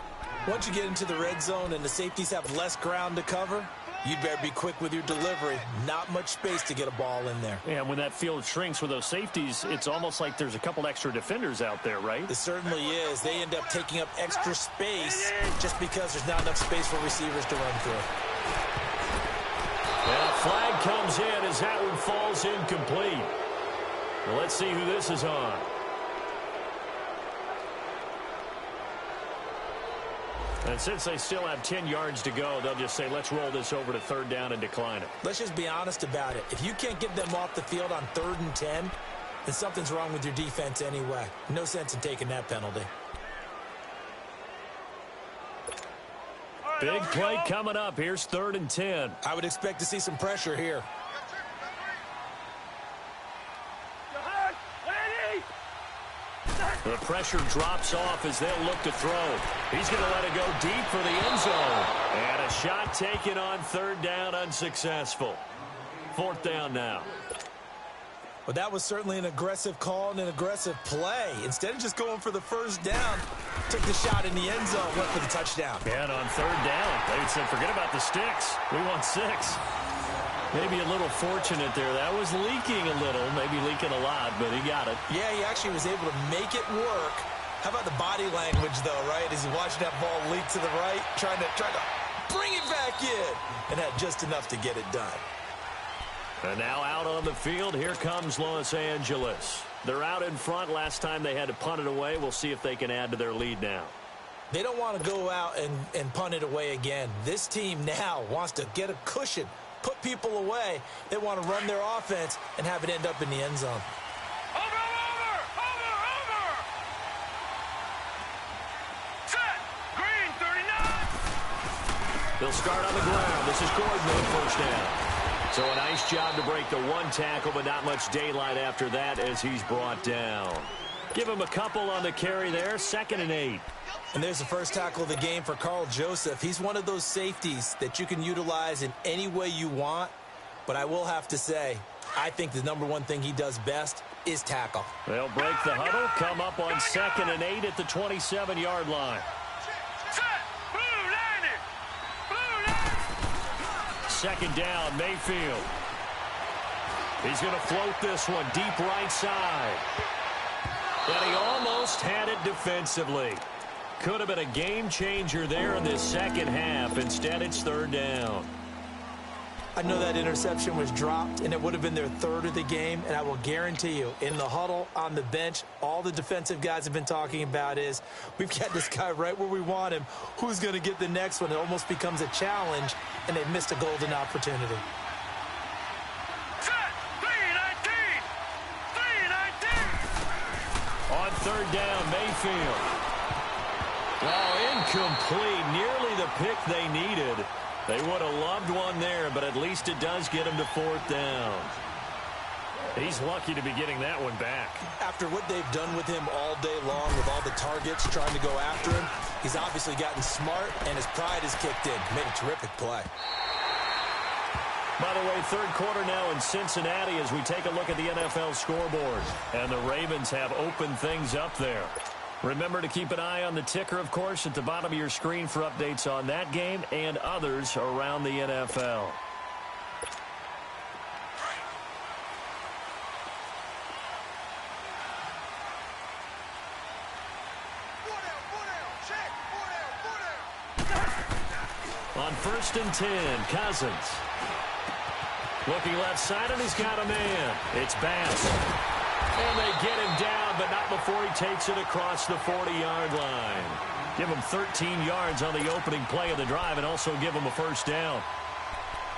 Once you get into the red zone and the safeties have less ground to cover, you'd better be quick with your delivery. Not much space to get a ball in there. Yeah, when that field shrinks with those safeties, it's almost like there's a couple extra defenders out there, right? It certainly is. They end up taking up extra space just because there's not enough space for receivers to run through. And a flag comes in as that one falls incomplete. Well, let's see who this is on. And since they still have 10 yards to go, they'll just say, let's roll this over to third down and decline it. Let's just be honest about it. If you can't get them off the field on 3rd and 10, then something's wrong with your defense anyway. No sense in taking that penalty. All right, Big play coming up. Here's 3rd and 10. I would expect to see some pressure here. The pressure drops off as they'll look to throw. He's going to let it go deep for the end zone. And a shot taken on 3rd down, unsuccessful. 4th down now. Well, that was certainly an aggressive call and an aggressive play. Instead of just going for the 1st down, took the shot in the end zone, went for the touchdown. And on 3rd down, they said, forget about the sticks. We want 6. Maybe a little fortunate there. That was leaking a little, maybe leaking a lot, but he got it. Yeah, he actually was able to make it work. How about the body language, though, right? As he watched that ball leak to the right, trying to bring it back in, and had just enough to get it done. And now out on the field, here comes Los Angeles. They're out in front. Last time they had to punt it away. We'll see if they can add to their lead now. They don't want to go out and punt it away again. This team now wants to get a cushion, put people away. They want to run their offense and have it end up in the end zone. Over! Set! Green, 39! They'll start on the ground. This is Gordon on 1st down. So a nice job to break the 1 tackle, but not much daylight after that as he's brought down. Give him a couple on the carry there. 2nd and 8. And there's the first tackle of the game for Carl Joseph. He's one of those safeties that you can utilize in any way you want. But I will have to say, I think the #1 thing he does best is tackle. They'll break the huddle, come up on 2nd and 8 at the 27-yard line. Set! Blue landed! Blue landed! 2nd down, Mayfield. He's going to float this one deep right side. And he almost had it defensively. Could have been a game changer there in this 2nd half. Instead, it's 3rd down. I know that interception was dropped, and it would have been their 3rd of the game, and I will guarantee you, in the huddle, on the bench, all the defensive guys have been talking about is, we've got this guy right where we want him. Who's going to get the next one? It almost becomes a challenge, and they've missed a golden opportunity. Set! 319! 319! On 3rd down, Mayfield. Oh, incomplete. Nearly the pick they needed. They would have loved one there, but at least it does get him to 4th down. He's lucky to be getting that one back. After what they've done with him all day long, with all the targets trying to go after him, he's obviously gotten smart, and his pride has kicked in. Made a terrific play. By the way, 3rd quarter now in Cincinnati as we take a look at the NFL scoreboard. And the Ravens have opened things up there. Remember to keep an eye on the ticker, of course, at the bottom of your screen for updates on that game and others around the NFL. On 1st and 10, Cousins. Looking left side, and he's got a man. It's Bass. And they get him down, but not before he takes it across the 40-yard line. Give him 13 yards on the opening play of the drive and also give him a 1st down.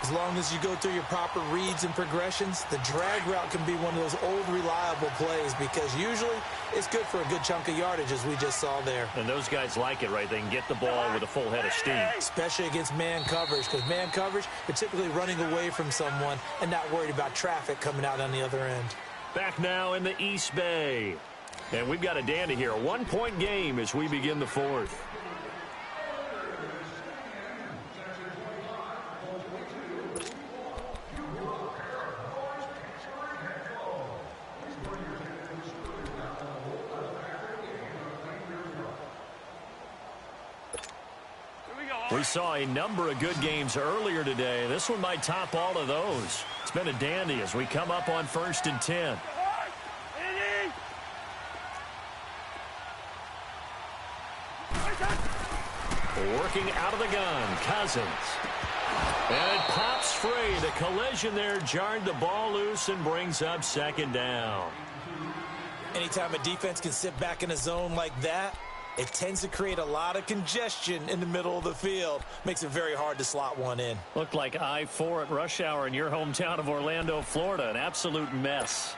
As long as you go through your proper reads and progressions, the drag route can be one of those old reliable plays because usually it's good for a good chunk of yardage, as we just saw there. And those guys like it, right? They can get the ball with a full head of steam. Especially against man coverage, because man coverage, you're typically running away from someone and not worried about traffic coming out on the other end. Back now in the East Bay. And we've got a dandy here. A 1-point game as we begin the 4th. We saw a number of good games earlier today. This one might top all of those. It's been a dandy as we come up on 1st and 10. Working out of the gun, Cousins. And it pops free. The collision there jarred the ball loose and brings up 2nd down. Anytime a defense can sit back in a zone like that, it tends to create a lot of congestion in the middle of the field. Makes it very hard to slot one in. Looked like I-4 at rush hour in your hometown of Orlando, Florida. An absolute mess.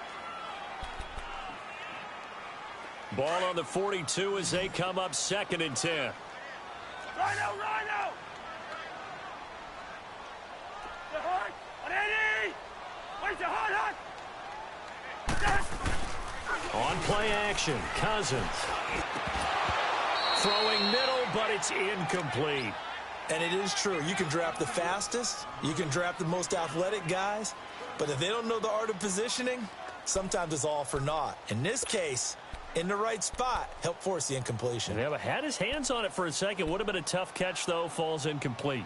Ball on the 42 as they come up 2nd and 10. Rhino, Rhino! Play action. Cousins. Throwing middle, but it's incomplete. And it is true. You can draft the fastest. You can draft the most athletic guys. But if they don't know the art of positioning, sometimes it's all for naught. In this case, in the right spot, help force the incompletion. Yeah, but had his hands on it for a second. Would have been a tough catch, though. Falls incomplete.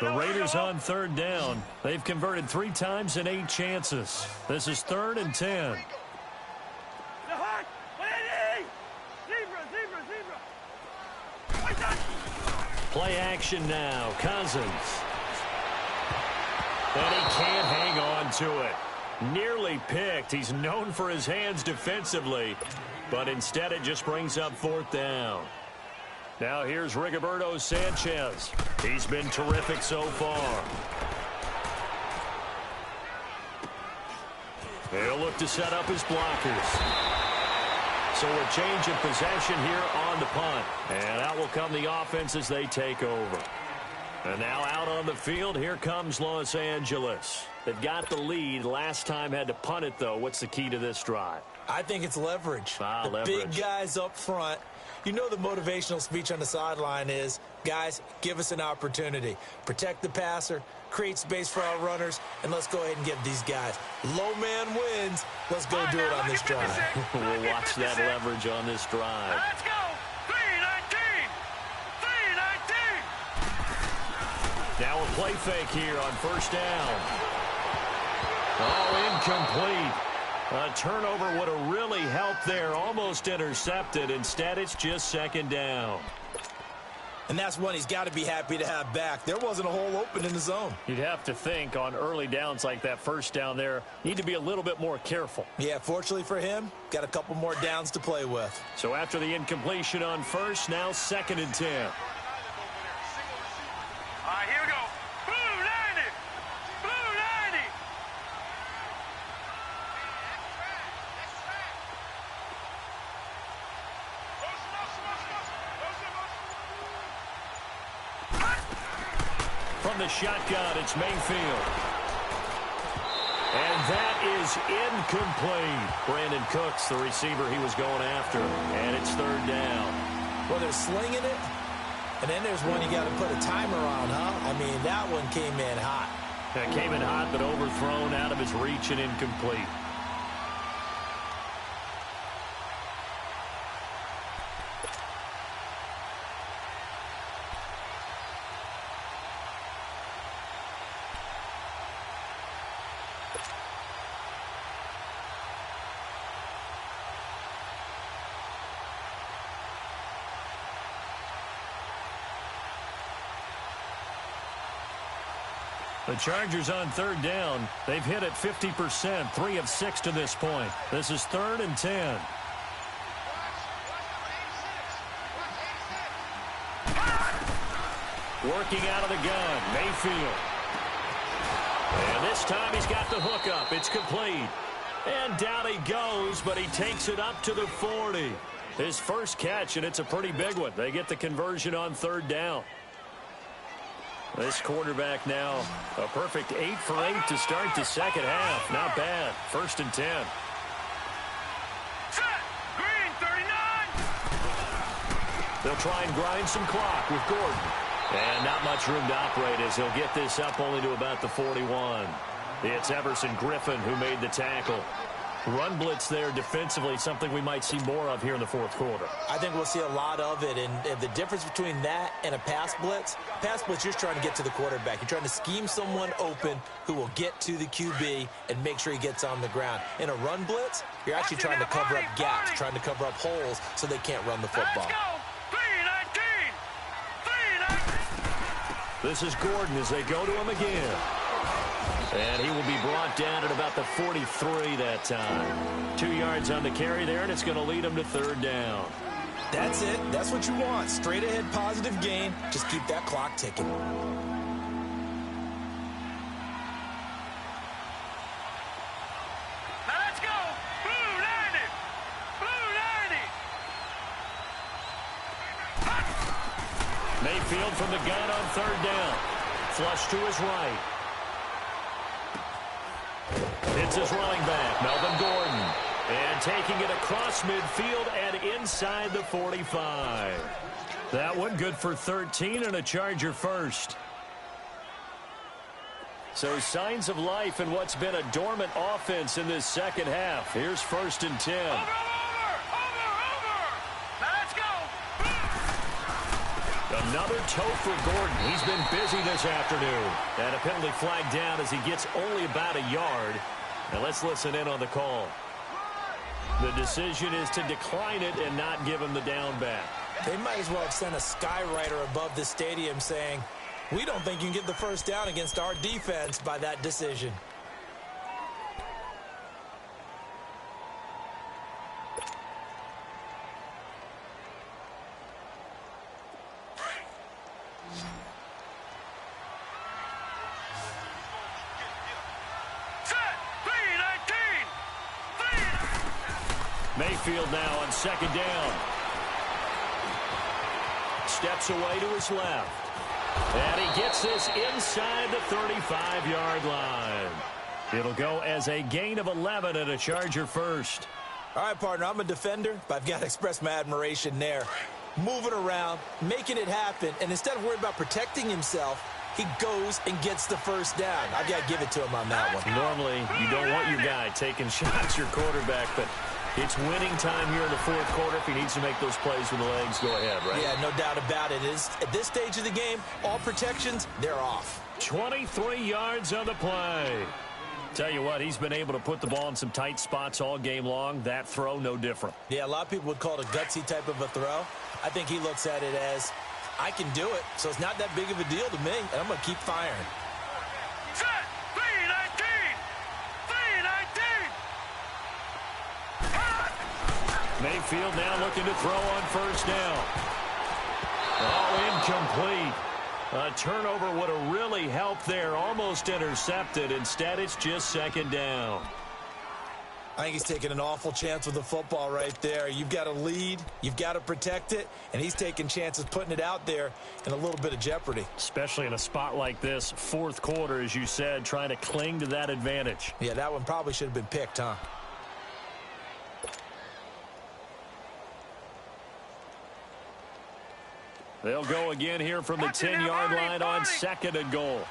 The Raiders on third down. They've converted 3 times in 8 chances. This is 3rd and 10. Play action now. Cousins. And he can't hang on to it. Nearly picked. He's known for his hands defensively, but instead it just brings up 4th down. Now here's Rigoberto Sanchez. He's been terrific so far. He'll look to set up his blockers. So a change of possession here on the punt. And out will come the offense as they take over. And now out on the field, here comes Los Angeles. They've got the lead. Last time had to punt it, though. What's the key to this drive? I think it's leverage. The leverage. Big guys up front. You know the motivational speech on the sideline is, guys, give us an opportunity. Protect the passer, create space for our runners, and let's go ahead and get these guys. Low man wins. Let's go do it on this drive. We'll watch that leverage on this drive. Let's go. 3-19. 3-19. Now a play fake here on 1st down. Oh, incomplete. A turnover would have really helped there. Almost intercepted. Instead, it's just 2nd down. And that's one he's got to be happy to have back. There wasn't a hole open in the zone. You'd have to think on early downs like that 1st down there, need to be a little bit more careful. Yeah, fortunately for him, got a couple more downs to play with. So after the incompletion on 1st, now 2nd and 10. All right, here we go. Blue 90. Blue 90. From the shotgun, it's Mayfield. And that is incomplete. Brandon Cooks, the receiver he was going after. And it's 3rd down. Well, they're slinging it. And then there's one you got to put a timer on, huh? I mean, that one came in hot. That came in hot, but overthrown out of his reach and incomplete. The Chargers on 3rd down. They've hit it 50%, 3 of 6 to this point. This is 3rd and 10. Working out of the gun, Mayfield. And this time he's got the hook up. It's complete. And down he goes, but he takes it up to the 40. His first catch, and it's a pretty big one. They get the conversion on 3rd down. This quarterback now, a perfect 8 for 8 to start the 2nd half. Not bad. 1st and 10. Set. Green 39. They'll try and grind some clock with Gordon. And not much room to operate as he'll get this up only to about the 41. It's Everson Griffin who made the tackle. Run blitz there defensively, something we might see more of here in the 4th quarter. I think we'll see a lot of it, and the difference between that and a pass blitz, you're trying to get to the quarterback. You're trying to scheme someone open who will get to the QB and make sure he gets on the ground. In a run blitz, you're actually trying to cover up gaps, trying to cover up holes so they can't run the football. Let's go. 3-19. 3-19. This is Gordon as they go to him again. And he will be brought down at about the 43 that time. 2 yards on the carry there, and it's going to lead him to 3rd down. That's it. That's what you want. Straight ahead positive gain. Just keep that clock ticking. Now let's go. Blue 90. Blue 90. Mayfield from the gun on 3rd down. Flush to his right. It's his running back, Melvin Gordon. And taking it across midfield and inside the 45. That one good for 13 and a Charger first. So signs of life in what's been a dormant offense in this second half. Here's 1st and 10. Over! Now let's go! Another toe for Gordon. He's been busy this afternoon. And a penalty flag down as he gets only about a yard. Now let's listen in on the call. The decision is to decline it and not give him the down back. They might as well have sent a skywriter above the stadium saying, we don't think you can get the first down against our defense by that decision. Mayfield now on 2nd down. Steps away to his left. And he gets this inside the 35-yard line. It'll go as a gain of 11 and a Charger first. All right, partner, I'm a defender, but I've got to express my admiration there. Moving around, making it happen, and instead of worrying about protecting himself, he goes and gets the first down. I've got to give it to him on that one. Normally, you don't want your guy taking shots, your quarterback, but it's winning time here in the 4th quarter. If he needs to make those plays with the legs, go ahead, right? Yeah, no doubt about it. At this stage of the game, all protections, they're off. 23 yards on the play. Tell you what, he's been able to put the ball in some tight spots all game long. That throw, no different. Yeah, a lot of people would call it a gutsy type of a throw. I think he looks at it as, I can do it, so it's not that big of a deal to me, and I'm going to keep firing. Set! 319! 319! Mayfield now looking to throw on 1st down. Oh, incomplete. A turnover would have really helped there. Almost intercepted. Instead, it's just 2nd down. I think he's taking an awful chance with the football right there. You've got to lead, you've got to protect it, and he's taking chances putting it out there in a little bit of jeopardy. Especially in a spot like this, 4th quarter, as you said, trying to cling to that advantage. Yeah, that one probably should have been picked, huh? They'll go again here from the 10-yard line on 2nd and goal.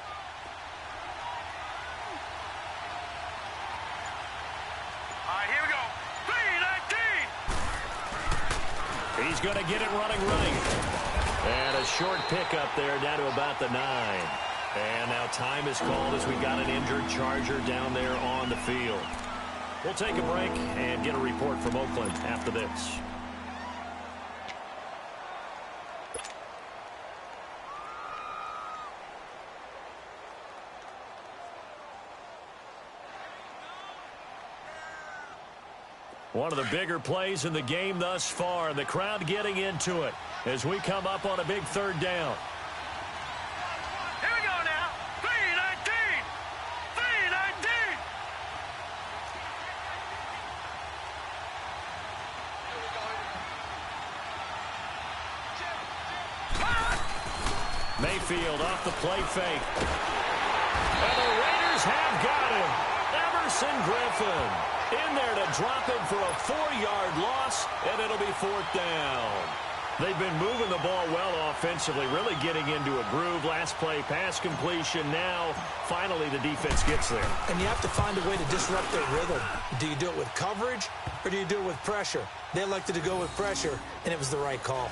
He's going to get it running right. And a short pickup there down to about the 9. And now time is called as we got an injured Charger down there on the field. We'll take a break and get a report from Oakland after this. One of the bigger plays in the game thus far. The crowd getting into it as we come up on a big 3rd down. Here we go now. 319! 319! Mayfield off the play fake. And the Raiders have got him. Everson Griffin in there to drop him for a 4-yard loss, and it'll be 4th down. They've been moving the ball well offensively, really getting into a groove. Last play, pass completion. Now, finally, the defense gets there. And you have to find a way to disrupt their rhythm. Do you do it with coverage, or do you do it with pressure? They elected to go with pressure, and it was the right call.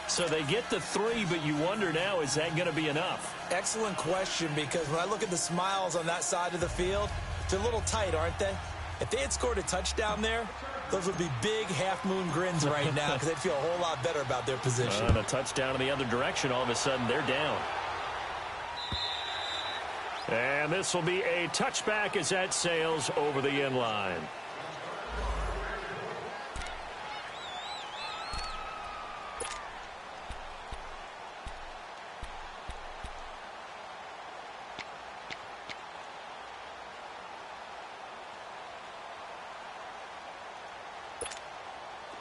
So they get the 3, but you wonder now, is that going to be enough? Excellent question, because when I look at the smiles on that side of the field, they're a little tight, aren't they? If they had scored a touchdown there, those would be big half-moon grins right now because they'd feel a whole lot better about their position. And a touchdown in the other direction, all of a sudden they're down. And this will be a touchback as that sails over the end line.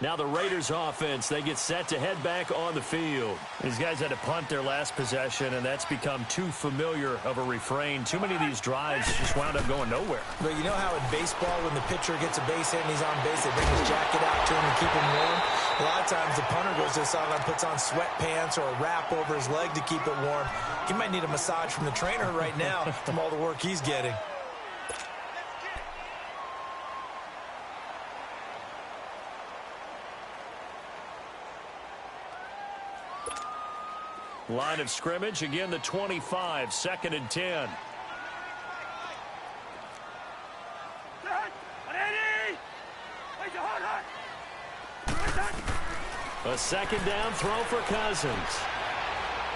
Now the Raiders offense, they get set to head back on the field. These guys had to punt their last possession, and that's become too familiar of a refrain. Too many of these drives just wound up going nowhere. But you know how in baseball, when the pitcher gets a base hit and he's on base, they bring his jacket out to him and keep him warm? A lot of times the punter goes to the sideline, puts on sweatpants or a wrap over his leg to keep it warm. He might need a massage from the trainer right now from all the work he's getting. Line of scrimmage, again the 25, 2nd and 10. A 2nd down throw for Cousins.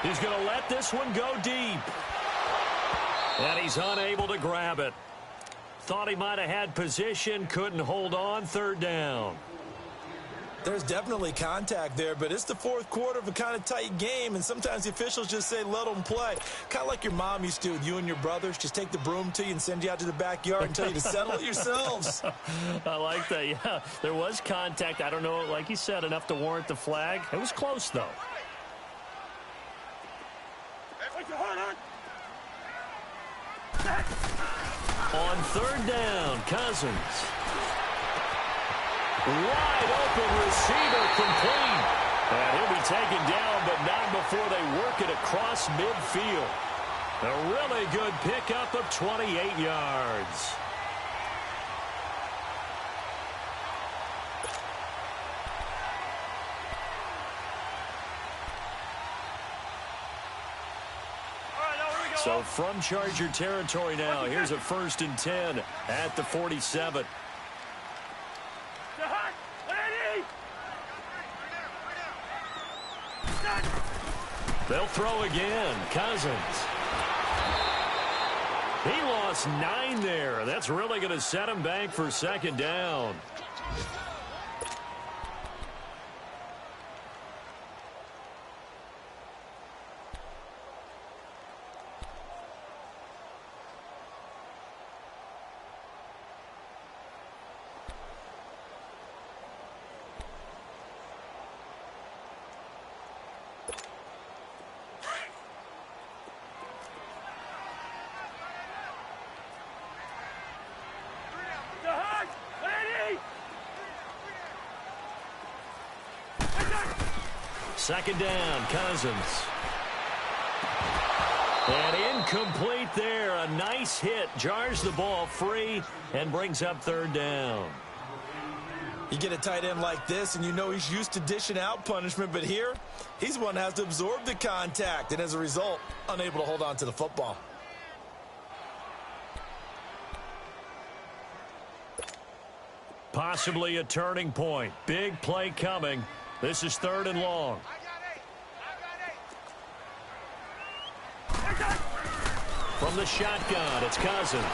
He's going to let this one go deep. And he's unable to grab it. Thought he might have had position, couldn't hold on, 3rd down. There's definitely contact there, but it's the 4th quarter of a kind of tight game, and sometimes the officials just say, let them play. Kind of like your mom used to with you and your brothers. Just take the broom to you and send you out to the backyard and tell you to settle it yourselves. I like that, yeah. There was contact. I don't know, like you said, enough to warrant the flag. It was close, though. On 3rd down, Cousins. Wide open receiver complete. And he'll be taken down, but not before they work it across midfield. A really good pickup of 28 yards. So from Charger territory now, here's a 1st and 10 at the 47. They'll throw again. Cousins. He lost 9 there. That's really going to set him back for 2nd down. Second down, Cousins. And incomplete there. A nice hit. Jars the ball free and brings up 3rd down. You get a tight end like this, and you know he's used to dishing out punishment, but here, he's one that has to absorb the contact, and as a result, unable to hold on to the football. Possibly a turning point. Big play coming. This is 3rd and long. From the shotgun, it's Cousins.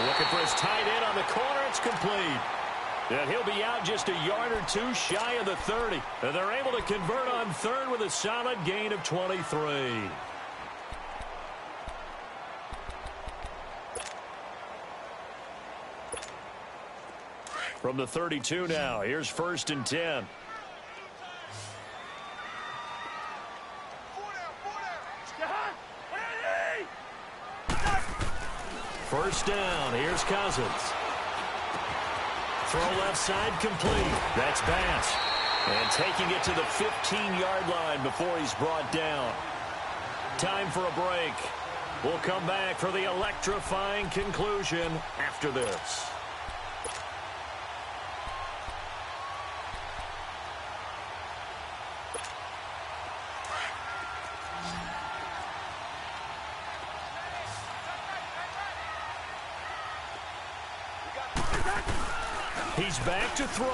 Looking for his tight end on the corner. It's complete. And he'll be out just a yard or two shy of the 30. And they're able to convert on 3rd with a solid gain of 23. From the 32 now, here's 1st and 10. First down, here's Cousins. Throw left side complete. That's Bass. And taking it to the 15-yard line before he's brought down. Time for a break. We'll come back for the electrifying conclusion after this. He's back to throw.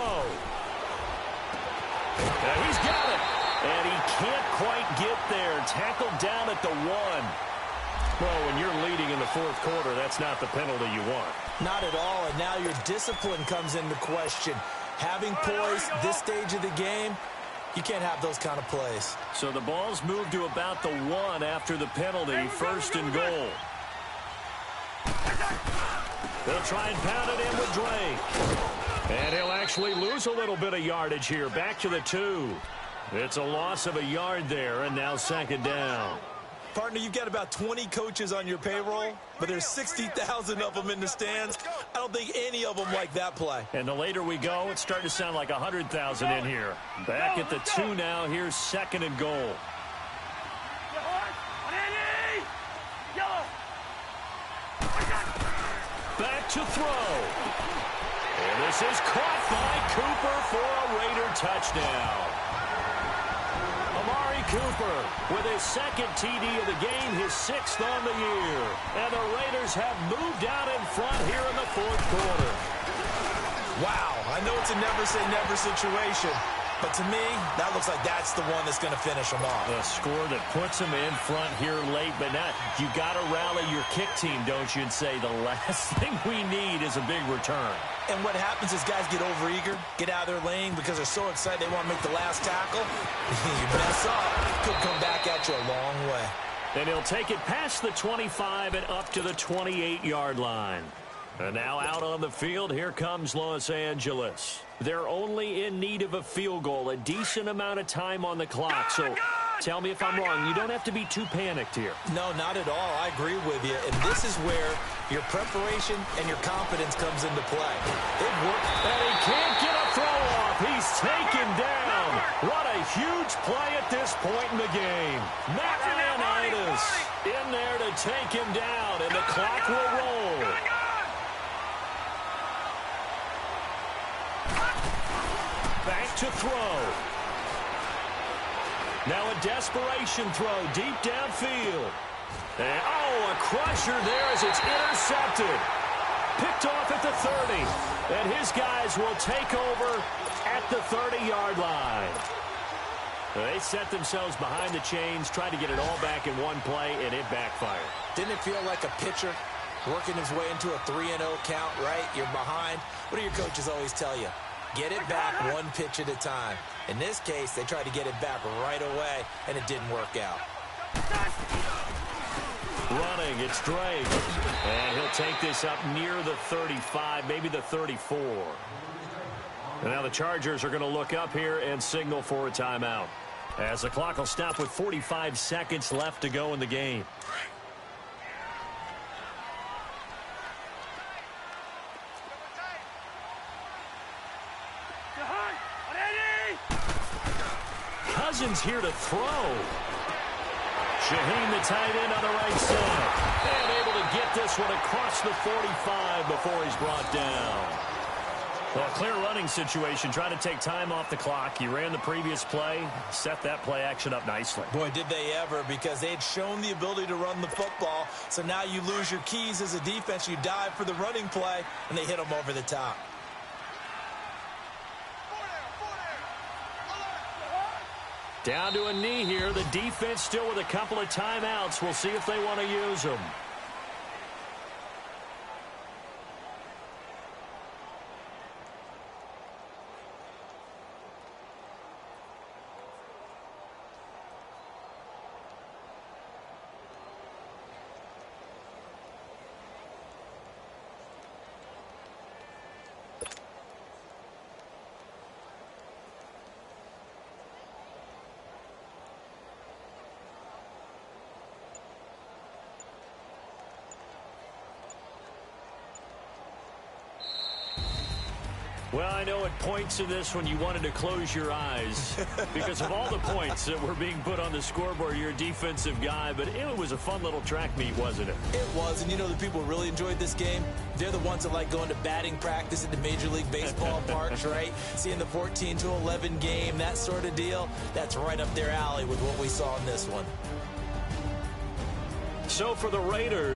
And he's got it. And he can't quite get there. Tackled down at the 1. Well, when you're leading in the 4th quarter, that's not the penalty you want. Not at all, and now your discipline comes into question. Having poise this stage of the game, you can't have those kind of plays. So the ball's moved to about the 1 after the penalty, 1st and goal. They'll try and pound it in with Drake. And he'll actually lose a little bit of yardage here. Back to the 2. It's a loss of a yard there, and now second down. Partner, you've got about 20 coaches on your payroll, but there's 60,000 of them in the stands. I don't think any of them like that play. And the later we go, it's starting to sound like 100,000 in here. Back at the 2 now. Here's second and goal. Back to throw. And this is caught by Cooper for a Raider touchdown. Amari Cooper with his second TD of the game, his 6th on the year. And the Raiders have moved out in front here in the 4th quarter. Wow, I know it's a never-say-never situation, but to me, that looks like that's the one that's going to finish them off. A score that puts them in front here late, but now you got to rally your kick team, don't you, and say the last thing we need is a big return. And what happens is guys get overeager, get out of their lane because they're so excited they want to make the last tackle. You mess up, could come back at you a long way. And he'll take it past the 25 and up to the 28-yard line. And now out on the field, here comes Los Angeles. They're only in need of a field goal, a decent amount of time on the clock. So tell me if I'm wrong. You don't have to be too panicked here. No, not at all. I agree with you. And this is where your preparation and your confidence comes into play. It worked. And he can't get a throw off. He's taken down. What a huge play at this point in the game. Matt Ioannidis in there to take him down, and the clock will roll. Back to throw. Now a desperation throw deep downfield. And, oh, a crusher there as it's intercepted. Picked off at the 30. And his guys will take over at the 30-yard line. They set themselves behind the chains, tried to get it all back in one play, and it backfired. Didn't it feel like a pitcher working his way into a 3-0 count, right? You're behind. What do your coaches always tell you? Get it back one pitch at a time. In this case, they tried to get it back right away, and it didn't work out. Running, it's Drake. And he'll take this up near the 35, maybe the 34. And now the Chargers are going to look up here and signal for a timeout, as the clock will stop with 45 seconds left to go in the game. Cousins here to throw. Shaheen, the tight end, on the right side. And able to get this one across the 45 before he's brought down. Well, a clear running situation, trying to take time off the clock. He ran the previous play, set that play action up nicely. Boy, did they ever, because they had shown the ability to run the football. So now you lose your keys as a defense. You dive for the running play, and they hit them over the top. Down to a knee here. The defense still with a couple of timeouts. We'll see if they want to use them. Well, I know at points in this when you wanted to close your eyes because of all the points that were being put on the scoreboard. You're a defensive guy, but it was a fun little track meet, wasn't it? It was, and you know the people who really enjoyed this game? They're the ones that like going to batting practice at the Major League Baseball parks, right? Seeing the 14-11 game, that sort of deal. That's right up their alley with what we saw in this one. So for the Raiders,